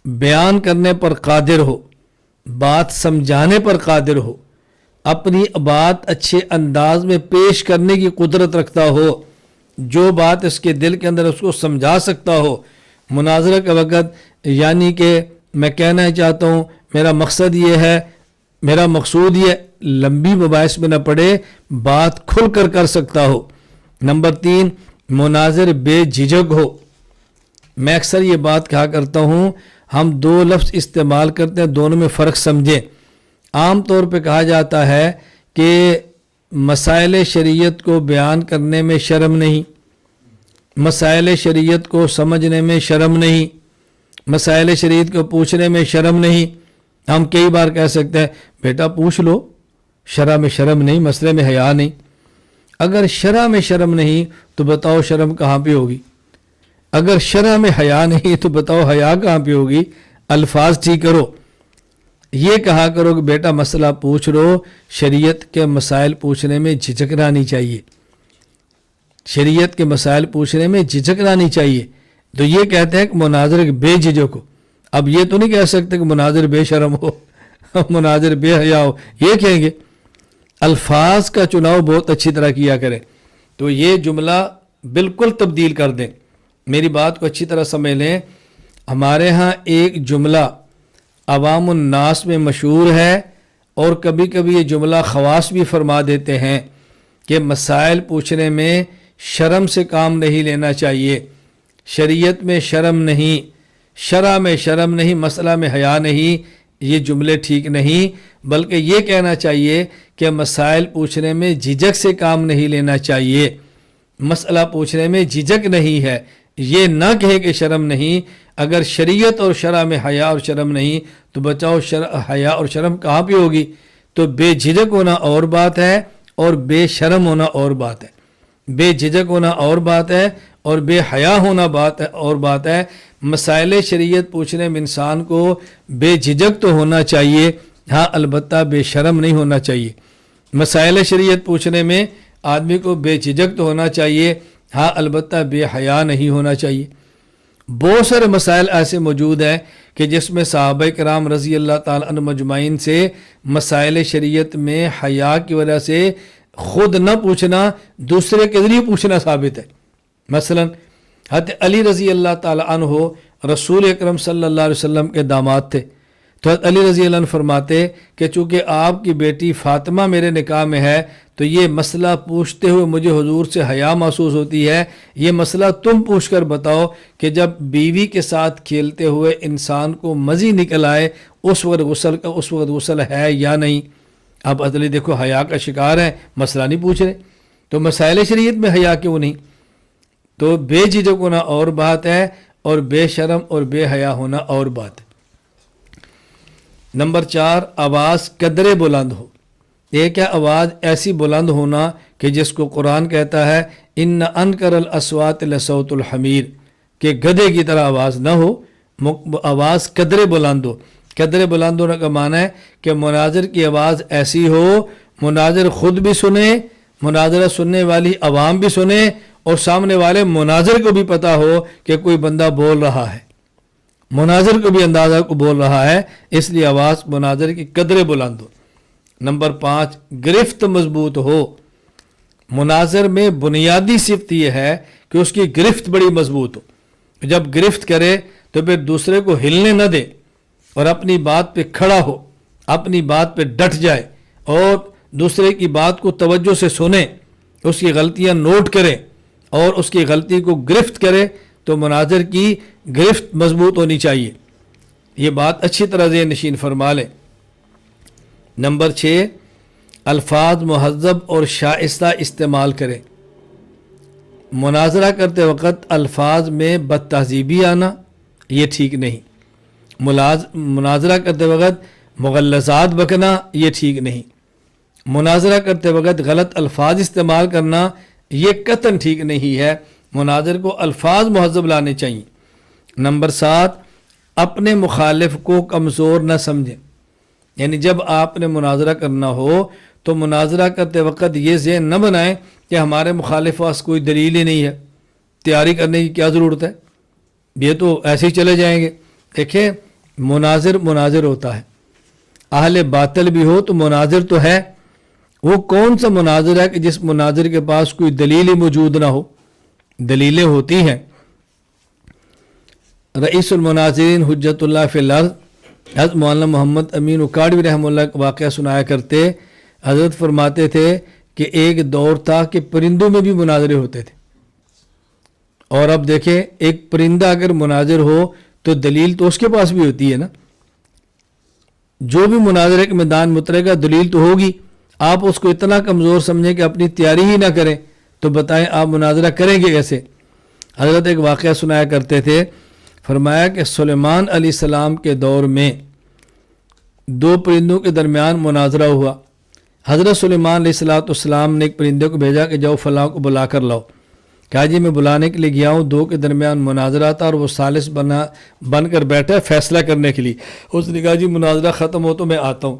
بیان کرنے پر قادر ہو، بات سمجھانے پر قادر ہو، اپنی بات اچھے انداز میں پیش کرنے کی قدرت رکھتا ہو، جو بات اس کے دل کے اندر اس کو سمجھا سکتا ہو۔ مناظرہ کے وقت یعنی کہ میں کہنا چاہتا ہوں، میرا مقصد یہ ہے، میرا مقصود یہ، لمبی مباحث میں نہ پڑے، بات کھل کر کر سکتا ہو۔ نمبر 3 مناظر بے جھجک ہو۔ میں اکثر یہ بات کہا کرتا ہوں، ہم 2 لفظ استعمال کرتے ہیں، دونوں میں فرق سمجھیں۔ عام طور پہ کہا جاتا ہے کہ مسائل شریعت کو بیان کرنے میں شرم نہیں، مسائل شریعت کو سمجھنے میں شرم نہیں، مسائل شریعت کو پوچھنے میں شرم نہیں۔ ہم کئی بار کہہ سکتے ہیں بیٹا پوچھ لو، شرع میں شرم نہیں، مسئلے میں حیا نہیں۔ اگر شرع میں شرم نہیں تو بتاؤ شرم کہاں پہ ہوگی؟ اگر شرع میں حیا نہیں تو بتاؤ حیا کہاں پہ ہوگی؟ الفاظ ٹھیک کرو، یہ کہا کرو کہ بیٹا مسئلہ پوچھ لو۔ شریعت کے مسائل پوچھنے میں جھجکنا نہیں چاہیے، شریعت کے مسائل پوچھنے میں جھجکنا نہیں چاہیے۔ تو یہ کہتے ہیں کہ مناظر بے جھجک ہو۔ اب یہ تو نہیں کہہ سکتے کہ مناظر بے شرم ہو، مناظر بے حیا ہو، یہ کہیں گے۔ الفاظ کا چناؤ بہت اچھی طرح کیا کریں۔ تو یہ جملہ بالکل تبدیل کر دیں، میری بات کو اچھی طرح سمجھ لیں۔ ہمارے ہاں ایک جملہ عوام الناس میں مشہور ہے، اور کبھی کبھی یہ جملہ خواص بھی فرما دیتے ہیں کہ مسائل پوچھنے میں شرم سے کام نہیں لینا چاہیے، شریعت میں شرم نہیں، شرع میں شرم نہیں، مسئلہ میں حیا نہیں۔ یہ جملے ٹھیک نہیں، بلکہ یہ کہنا چاہیے کہ مسائل پوچھنے میں جھجک سے کام نہیں لینا چاہیے، مسئلہ پوچھنے میں جھجک نہیں ہے۔ یہ نہ کہے کہ شرم نہیں۔ اگر شریعت اور شرع میں حیا اور شرم نہیں تو بچاؤ حیا اور شرم کہاں پہ ہوگی؟ تو بے جھجک ہونا اور بات ہے اور بے شرم ہونا اور بات ہے۔ بے جھجک ہونا اور بات ہے اور بے حیا ہونا اور بات ہے۔ مسائل شریعت پوچھنے میں انسان کو بے جھجک تو ہونا چاہیے، ہاں البتہ بے شرم نہیں ہونا چاہیے۔ مسائل شریعت پوچھنے میں آدمی کو بے جھجک تو ہونا چاہیے، ہاں البتہ بے حیا نہیں ہونا چاہیے۔ بہت سارے مسائل ایسے موجود ہیں کہ جس میں صحابہ کرام رضی اللہ تعالیٰ عنہ مجمعین سے مسائل شریعت میں حیا کی وجہ سے خود نہ پوچھنا، دوسرے کے ذریعے پوچھنا ثابت ہے۔ مثلا حضرت علی رضی اللہ تعالیٰ عنہ رسول اکرم صلی اللہ علیہ وسلم کے داماد تھے، تو حضرت علی رضی اللہ عنہ فرماتے کہ چونکہ آپ کی بیٹی فاطمہ میرے نکاح میں ہے تو یہ مسئلہ پوچھتے ہوئے مجھے حضور سے حیا محسوس ہوتی ہے، یہ مسئلہ تم پوچھ کر بتاؤ کہ جب بیوی کے ساتھ کھیلتے ہوئے انسان کو مزی نکل آئے اس وقت غسل ہے یا نہیں۔ اب حضرت علی دیکھو حیا کا شکار ہے، مسئلہ نہیں پوچھ رہے، تو مسائل شریعت میں حیا کیوں نہیں؟ تو بے جھجک ہونا اور بات ہے اور بے شرم اور بے حیا ہونا اور بات ہے۔ نمبر 4، آواز قدرے بلند ہو۔ ایک ہے آواز ایسی بلند ہونا کہ جس کو قرآن کہتا ہے ان انکر الاصوات لصوت الحمیر، کہ گدھے کی طرح آواز نہ ہو، آواز قدرے بلند ہو۔ قدرے بلند ہونے کا معنی ہے کہ مناظر کی آواز ایسی ہو، مناظر خود بھی سنے، مناظرہ سننے والی عوام بھی سنے، اور سامنے والے مناظر کو بھی پتہ ہو کہ کوئی بندہ بول رہا ہے، مناظر کو بھی اندازہ کو بول رہا ہے، اس لیے آواز مناظر کی قدرے بلند ہو۔ نمبر 5، گرفت مضبوط ہو۔ مناظر میں بنیادی صفت یہ ہے کہ اس کی گرفت بڑی مضبوط ہو۔ جب گرفت کرے تو پھر دوسرے کو ہلنے نہ دے اور اپنی بات پہ کھڑا ہو، اپنی بات پہ ڈٹ جائے اور دوسرے کی بات کو توجہ سے سنے، اس کی غلطیاں نوٹ کرے اور اس کی غلطی کو گرفت کرے، تو مناظر کی گرفت مضبوط ہونی چاہیے۔ یہ بات اچھی طرح ذہن نشین فرما لیں۔ نمبر 6، الفاظ مہذب اور شائستہ استعمال کریں۔ مناظرہ کرتے وقت الفاظ میں بد تہذیبی آنا یہ ٹھیک نہیں، مناظرہ کرتے وقت مغلظات بکنا یہ ٹھیک نہیں، مناظرہ کرتے وقت غلط الفاظ استعمال کرنا یہ قطعاً ٹھیک نہیں ہے۔ مناظر کو الفاظ مہذب لانے چاہیے۔ نمبر 7، اپنے مخالف کو کمزور نہ سمجھیں۔ یعنی جب آپ نے مناظرہ کرنا ہو تو مناظرہ کرتے وقت یہ ذہن نہ بنائیں کہ ہمارے مخالف پاس کوئی دلیل ہی نہیں ہے، تیاری کرنے کی کیا ضرورت ہے، یہ تو ایسے ہی چلے جائیں گے۔ دیکھیں، مناظر ہوتا ہے، اہل باطل بھی ہو تو مناظر تو ہے۔ وہ کون سا مناظر ہے کہ جس مناظر کے پاس کوئی دلیل ہی موجود نہ ہو؟ دلیلیں ہوتی ہیں۔ رئیس المناظرین حجت اللہ فی الارض حضرت مولانا محمد امین اکاڑوی رحمہ اللہ کا واقعہ سنایا کرتے۔ حضرت فرماتے تھے کہ ایک دور تھا کہ پرندوں میں بھی مناظرے ہوتے تھے، اور اب دیکھیں ایک پرندہ اگر مناظر ہو تو دلیل تو اس کے پاس بھی ہوتی ہے نا۔ جو بھی مناظرے کے میدان میں اترے گا دلیل تو ہوگی۔ آپ اس کو اتنا کمزور سمجھیں کہ اپنی تیاری ہی نہ کریں تو بتائیں آپ مناظرہ کریں گے کیسے؟ حضرت ایک واقعہ سنایا کرتے تھے، فرمایا کہ سلیمان علیہ السلام کے دور میں 2 پرندوں کے درمیان مناظرہ ہوا۔ حضرت سلیمان علیہ السلام نے ایک پرندے کو بھیجا کہ جاؤ فلاں کو بلا کر لاؤ۔ کہا جی میں بلانے کے لیے گیا ہوں، 2 کے درمیان مناظرہ تھا اور وہ ثالث بن کر بیٹھا ہے فیصلہ کرنے کے لیے۔ اس نے کہا جی مناظرہ ختم ہو تو میں آتا ہوں۔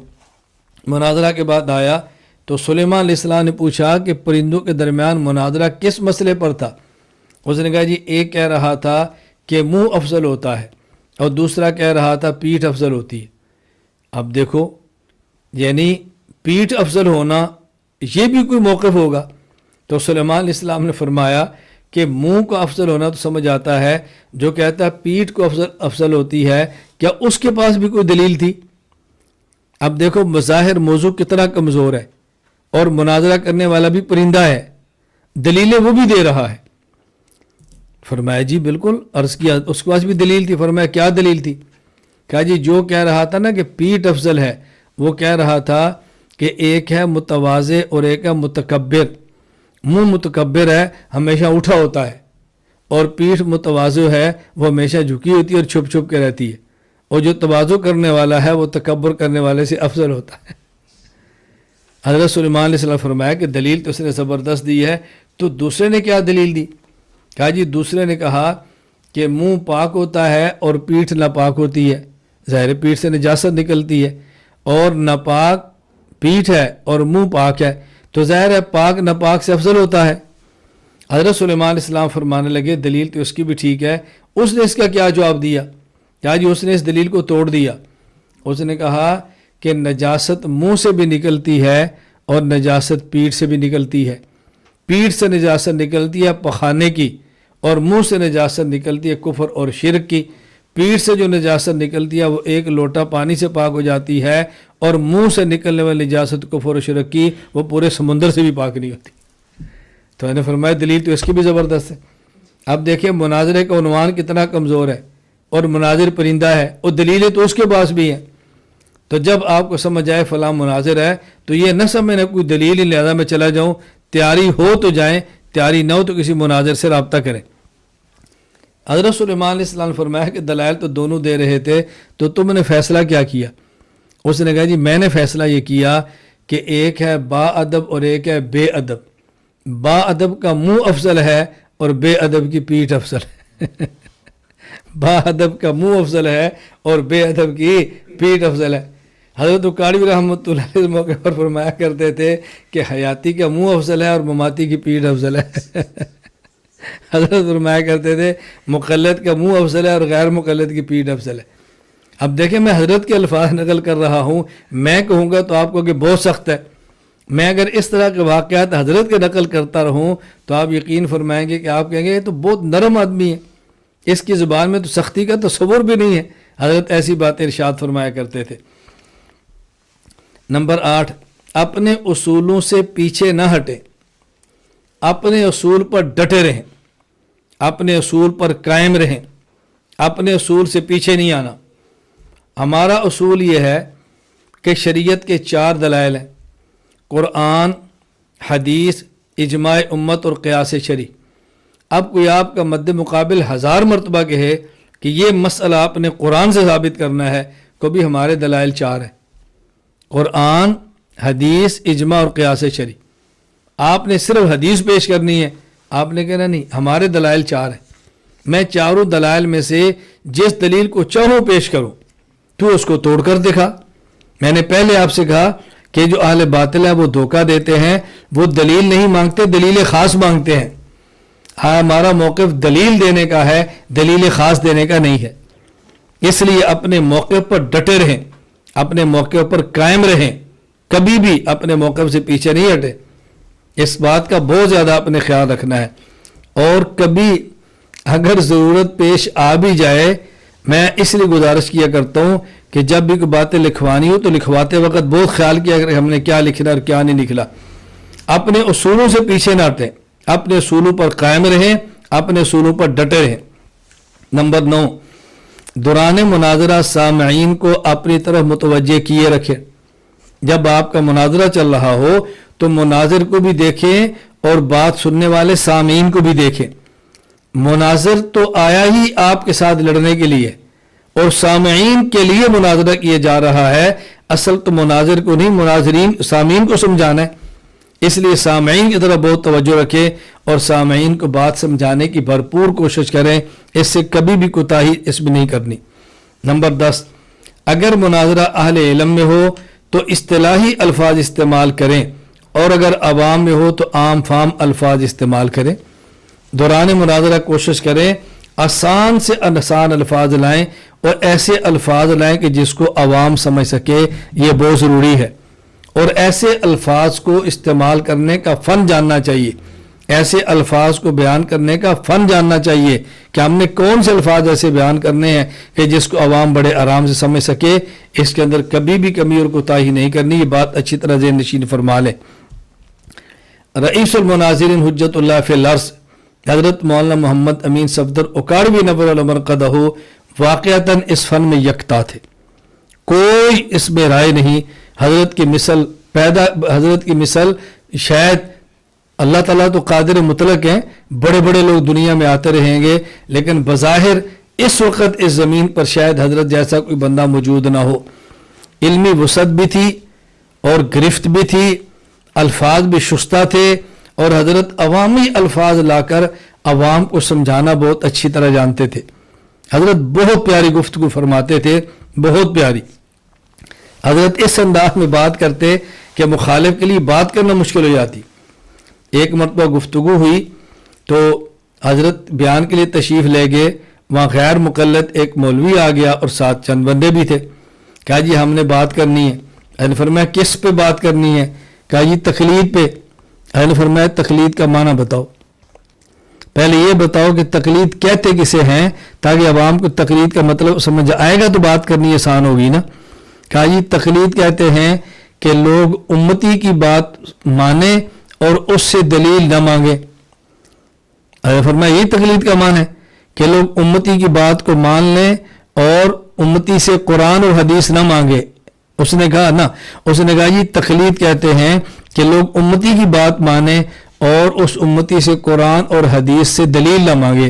مناظرہ کے بعد آیا تو سلیمان علیہ السلام نے پوچھا کہ پرندوں کے درمیان مناظرہ کس مسئلے پر تھا؟ اس نے کہا جی ایک کہہ رہا تھا کہ منہ افضل ہوتا ہے اور دوسرا کہہ رہا تھا پیٹھ افضل ہوتی ہے۔ اب دیکھو، یعنی پیٹھ افضل ہونا یہ بھی کوئی موقف ہوگا؟ تو سلیمان علیہ السلام نے فرمایا کہ منہ کو افضل ہونا تو سمجھ آتا ہے، جو کہتا ہے پیٹھ کو افضل ہوتی ہے، کیا اس کے پاس بھی کوئی دلیل تھی؟ اب دیکھو بظاہر موضوع کتنا کمزور ہے اور مناظرہ کرنے والا بھی پرندہ ہے، دلیلیں وہ بھی دے رہا ہے۔ فرمایا جی بالکل، عرض کیا اس کے پاس بھی دلیل تھی۔ فرمایا کیا دلیل تھی؟ کہا جی جو کہہ رہا تھا نا کہ پیٹھ افضل ہے، وہ کہہ رہا تھا کہ ایک ہے متواضع اور ایک ہے متکبر۔ منہ متکبر ہے، ہمیشہ اٹھا ہوتا ہے، اور پیٹھ متواضع ہے، وہ ہمیشہ جھکی ہوتی ہے اور چھپ چھپ کے رہتی ہے، اور جو تواضع کرنے والا ہے وہ تکبر کرنے والے سے افضل ہوتا ہے۔ حضرت سلیمان علیہ السلام فرمایا کہ دلیل تو اس نے زبردست دی ہے، تو دوسرے نے کیا دلیل دی؟ کہا جی دوسرے نے کہا کہ منہ پاک ہوتا ہے اور پیٹھ ناپاک ہوتی ہے، ظاہر پیٹھ سے نجاست نکلتی ہے، اور ناپاک پیٹھ ہے اور منہ پاک ہے، تو ظاہر ہے پاک ناپاک سے افضل ہوتا ہے۔ حضرت سلیمان علیہ السلام فرمانے لگے دلیل تو اس کی بھی ٹھیک ہے۔ اس نے اس کا کیا جواب دیا؟ کیا جی اس نے اس دلیل کو توڑ دیا۔ اس نے کہا کہ نجاست منہ سے بھی نکلتی ہے اور نجاست پیٹھ سے بھی نکلتی ہے۔ پیٹھ سے نجاست نکلتی ہے پخانے کی، اور منہ سے نجاست نکلتی ہے کفر اور شرک کی۔ پیٹھ سے جو نجاست نکلتی ہے وہ ایک لوٹا پانی سے پاک ہو جاتی ہے، اور منہ سے نکلنے والی نجاست کفر و شرک کی وہ پورے سمندر سے بھی پاک نہیں ہوتی۔ تو میں نے فرمایا دلیل تو اس کی بھی زبردست ہے۔ اب دیکھیں مناظرے کا عنوان کتنا کمزور ہے، اور مناظر پرندہ ہے، اور دلیلیں تو اس کے پاس بھی ہیں۔ تو جب آپ کو سمجھ آئے فلاں مناظر ہے تو یہ نہ سمجھنا کوئی دلیل ہی لہذا میں چلا جاؤں، تیاری ہو تو جائیں، تیاری نہ ہو تو کسی مناظر سے رابطہ کریں۔ حضرت سلیمان علیہ السلام نے فرمایا کہ دلائل تو دونوں دے رہے تھے، تو تم نے فیصلہ کیا کیا؟ اس نے کہا جی میں نے فیصلہ یہ کیا کہ ایک ہے با ادب اور ایک ہے بے ادب، با ادب کا منہ افضل ہے اور بے ادب کی پیٹھ افضل ہے با ادب کا منہ افضل ہے اور بے ادب کی پیٹھ افضل ہے۔ حضرت کاڑوی رحمۃ اللہ علیہ اس موقع پر فرمایا کرتے تھے کہ حیاتی کا منہ افضل ہے اور مماتی کی پیٹھ افضل ہے حضرت فرمایا کرتے تھے مقلد کا منہ افضل ہے اور غیر مقلد کی پیٹھ افضل ہے۔ اب دیکھیں میں حضرت کے الفاظ نقل کر رہا ہوں، میں کہوں گا تو آپ کو کہ بہت سخت ہے، میں اگر اس طرح کے واقعات حضرت کے نقل کرتا رہوں تو آپ یقین فرمائیں گے کہ آپ کہیں گے یہ تو بہت نرم آدمی ہے، اس کی زبان میں تو سختی کا تصور بھی نہیں ہے۔ حضرت ایسی باتیں ارشاد فرمایا کرتے تھے۔ نمبر 8، اپنے اصولوں سے پیچھے نہ ہٹیں، اپنے اصول پر ڈٹے رہیں، اپنے اصول پر قائم رہیں، اپنے اصول سے پیچھے نہیں آنا۔ ہمارا اصول یہ ہے کہ شریعت کے 4 دلائل ہیں، قرآن، حدیث، اجماع امت اور قیاس شرعی۔ اب کوئی آپ کا مد مقابل 1000 مرتبہ کہے کہ یہ مسئلہ آپ نے قرآن سے ثابت کرنا ہے، کبھی ہمارے دلائل 4 ہیں، قرآن، حدیث، اجماع اور قیاس شرعی۔ آپ نے صرف حدیث پیش کرنی ہے، آپ نے کہنا نہیں ہمارے دلائل 4 ہیں، میں چاروں دلائل میں سے جس دلیل کو چاہوں پیش کروں تو اس کو توڑ کر دکھا۔ میں نے پہلے آپ سے کہا کہ جو اہل باطل ہے وہ دھوکہ دیتے ہیں، وہ دلیل نہیں مانگتے، دلیل خاص مانگتے ہیں۔ ہاں ہمارا موقف دلیل دینے کا ہے، دلیل خاص دینے کا نہیں ہے۔ اس لیے اپنے موقف پر ڈٹے رہیں، اپنے موقع پر قائم رہیں، کبھی بھی اپنے موقف سے پیچھے نہیں ہٹے۔ اس بات کا بہت زیادہ اپنے خیال رکھنا ہے۔ اور کبھی اگر ضرورت پیش آ بھی جائے، میں اس لیے گزارش کیا کرتا ہوں کہ جب بھی کوئی باتیں لکھوانی ہو تو لکھواتے وقت بہت خیال کیا کہ ہم نے کیا لکھنا اور کیا نہیں لکھنا۔ اپنے اصولوں سے پیچھے نہ ہٹیں، اپنے اصولوں پر قائم رہیں، اپنے اصولوں پر ڈٹے رہیں۔ نمبر 9، دوران مناظرہ سامعین کو اپنی طرف متوجہ کیے رکھیں۔ جب آپ کا مناظرہ چل رہا ہو تو مناظر کو بھی دیکھیں اور بات سننے والے سامعین کو بھی دیکھیں۔ مناظر تو آیا ہی آپ کے ساتھ لڑنے کے لیے اور سامعین کے لیے مناظرہ کیا جا رہا ہے، اصل تو مناظر کو نہیں، مناظرین سامعین کو سمجھانا ہے۔ اس لیے سامعین کی طرف بہت توجہ رکھیں اور سامعین کو بات سمجھانے کی بھرپور کوشش کریں، اس سے کبھی بھی کوتاہی اس میں نہیں کرنی۔ نمبر 10، اگر مناظرہ اہل علم میں ہو تو اصطلاحی الفاظ استعمال کریں اور اگر عوام میں ہو تو عام فام الفاظ استعمال کریں۔ دوران مناظرہ کوشش کریں آسان سے آسان الفاظ لائیں اور ایسے الفاظ لائیں کہ جس کو عوام سمجھ سکے، یہ بہت ضروری ہے۔ اور ایسے الفاظ کو استعمال کرنے کا فن جاننا چاہیے، ایسے الفاظ کو بیان کرنے کا فن جاننا چاہیے کہ ہم نے کون سے الفاظ ایسے بیان کرنے ہیں کہ جس کو عوام بڑے آرام سے سمجھ سکے۔ اس کے اندر کبھی بھی کمی اور کوتاہی نہیں کرنی، یہ بات اچھی طرح ذہن نشین فرما لیں۔ رئیس المناظرین حجت اللہ فی الارض حضرت مولانا محمد امین صفدر اکاڑوی نور المرقدہ واقعتاً اس فن میں یکتا تھے، کوئی اس میں رائے نہیں۔ حضرت کی مثل شاید اللہ تعالیٰ تو قادر مطلق ہیں، بڑے بڑے لوگ دنیا میں آتے رہیں گے، لیکن بظاہر اس وقت اس زمین پر شاید حضرت جیسا کوئی بندہ موجود نہ ہو۔ علمی وسعت بھی تھی اور گرفت بھی تھی، الفاظ بھی شستہ تھے اور حضرت عوامی الفاظ لا کر عوام کو سمجھانا بہت اچھی طرح جانتے تھے۔ حضرت بہت پیاری گفتگو فرماتے تھے، بہت پیاری۔ حضرت اس انداز میں بات کرتے کہ مخالف کے لیے بات کرنا مشکل ہو جاتی۔ ایک مرتبہ گفتگو ہوئی تو حضرت بیان کے لیے تشریف لے گئے، وہاں غیر مقلد ایک مولوی آ گیا اور ساتھ چند بندے بھی تھے۔ کہا جی ہم نے بات کرنی ہے۔ حضرت نے فرمایا کس پہ بات کرنی ہے؟ کہا جی تقلید پہ۔ حضرت نے فرمایا تقلید کا معنی بتاؤ، پہلے یہ بتاؤ کہ تقلید کہتے کسے ہیں تاکہ عوام کو تقلید کا مطلب سمجھ آئے گا تو بات کرنی آسان ہوگی نا۔ کہا جی تقلید کہتے ہیں کہ لوگ امتی کی بات مانیں اور اس سے دلیل نہ مانگے۔ فرمایا یہ تقلید کا معنی ہے کہ لوگ امتی کی بات کو مان لیں اور امتی سے قرآن اور حدیث نہ مانگے۔ اس نے کہا نا، اس نے کہا یہ تقلید کہتے ہیں کہ لوگ امتی کی بات مانیں اور اس امتی سے قرآن اور حدیث سے دلیل نہ مانگے۔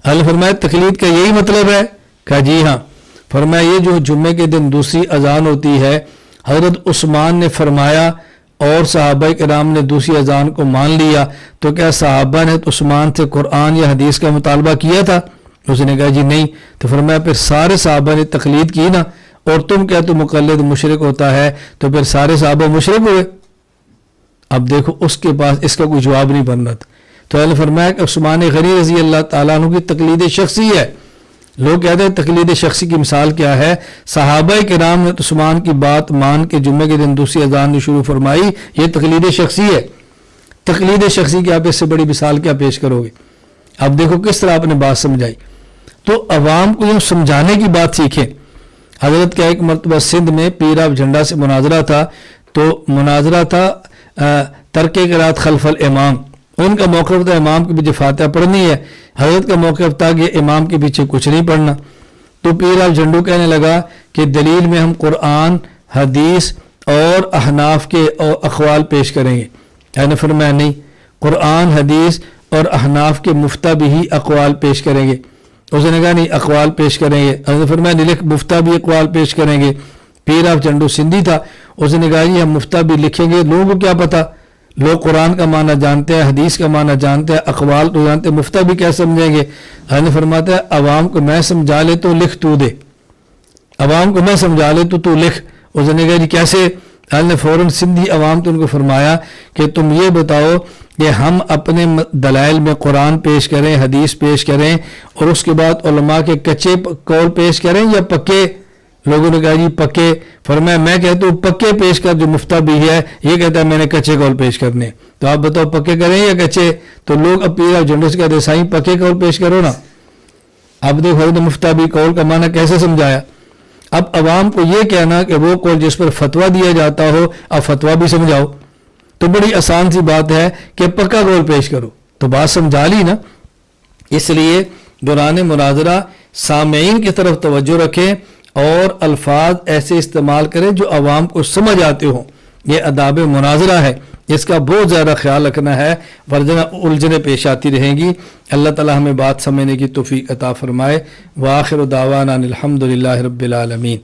اللہ فرمایا تقلید کا یہی مطلب ہے؟ کہا جی ہاں۔ فرمایا یہ جو جمعے کے دن دوسری اذان ہوتی ہے، حضرت عثمان نے فرمایا اور صحابہ کرام نے دوسری اذان کو مان لیا، تو کیا صحابہ نے عثمان سے قرآن یا حدیث کا مطالبہ کیا تھا؟ اس نے کہا جی نہیں۔ تو فرمایا پھر سارے صحابہ نے تقلید کی نا، اور تم کیا تو مقلد مشرک ہوتا ہے، تو پھر سارے صحابہ مشرک ہوئے؟ اب دیکھو اس کے پاس اس کا کوئی جواب نہیں بن رہا تھا۔ تو اللہ فرمایا کہ عثمان غنی رضی اللہ تعالیٰ عنہ کی تقلید شخصی ہے۔ لوگ کہتے ہیں تقلید شخصی کی مثال کیا ہے؟ صحابہ کرام نے عثمان کی بات مان کے جمعے کے دن دوسری اذان نے شروع فرمائی، یہ تقلید شخصی ہے۔ تقلید شخصی کی آپ اس سے بڑی مثال کیا پیش کرو گے؟ اب دیکھو کس طرح آپ نے بات سمجھائی۔ تو عوام کو یہ سمجھانے کی بات سیکھیں۔ حضرت کا ایک مرتبہ سندھ میں پیر آف جھنڈا سے مناظرہ تھا، تو مناظرہ تھا ترک قرات خلف الامام۔ ان کا موقف تھا امام کے پیچھے فاتحہ پڑھنی ہے، حضرت کا موقف تھا کہ امام کے پیچھے کچھ نہیں پڑھنا۔ تو پیر آف جھنڈو کہنے لگا کہ دلیل میں ہم قرآن، حدیث اور احناف کے اقوال پیش کریں گے۔ میں نے فرمایا نہیں، قرآن، حدیث اور احناف کے مفتہ بھی ہی اقوال پیش کریں گے۔ اس نے کہا نہیں، اقوال پیش کریں گے۔ حضرت نے فرمایا نہیں، مفتہ بھی اقوال پیش کریں گے۔ پیر آف جھنڈو سندھی تھا، اس نے کہا جی ہم مفتہ بھی لکھیں گے، لوگوں کو کیا پتہ، لوگ قرآن کا معنی جانتے ہیں، حدیث کا معنی جانتے ہیں، اقوال تو جانتے ہیں، مفتہ بھی کیا سمجھیں گے؟ حضرت نے فرماتا ہے عوام کو میں سمجھا لے تو لکھ تو دے، عوام کو میں سمجھا لے تو لکھ۔ اس نے کہا جی کیسے؟ حضرت نے فوراً سندھی عوام تو ان کو فرمایا کہ تم یہ بتاؤ کہ ہم اپنے دلائل میں قرآن پیش کریں، حدیث پیش کریں، اور اس کے بعد علماء کے کچے قول پیش کریں یا پکے؟ لوگوں نے کہا جی پکے۔ فرمایا میں کہتا ہوں پکے پیش کر، جو مفتہ بھی ہے یہ کہتا ہے میں نے کچے قول پیش کرنے، تو آپ بتاؤ پکے کریں یا کچے؟ تو لوگ اب پیر آف جھنڈو سے کہتے ہیں سائیں پکے قول پیش کرو نا۔ اب دیکھو حضرت مفتہ بھی قول کا معنی کیسے سمجھایا۔ اب عوام کو یہ کہنا کہ وہ قول جس پر فتویٰ دیا جاتا ہو اب فتویٰ بھی سمجھاؤ، تو بڑی آسان سی بات ہے کہ پکا قول پیش کرو، تو بات سمجھا لی نا۔ اس لیے دوران مناظرہ سامعین کی طرف توجہ رکھیں اور الفاظ ایسے استعمال کریں جو عوام کو سمجھ آتے ہوں۔ یہ آداب مناظرہ ہے، اس کا بہت زیادہ خیال رکھنا ہے، ورنہ الجھنیں پیش آتی رہیں گی۔ اللہ تعالی ہمیں بات سمجھنے کی توفیق عطا فرمائے۔ وآخر دعوانا الحمدللہ رب العالمین۔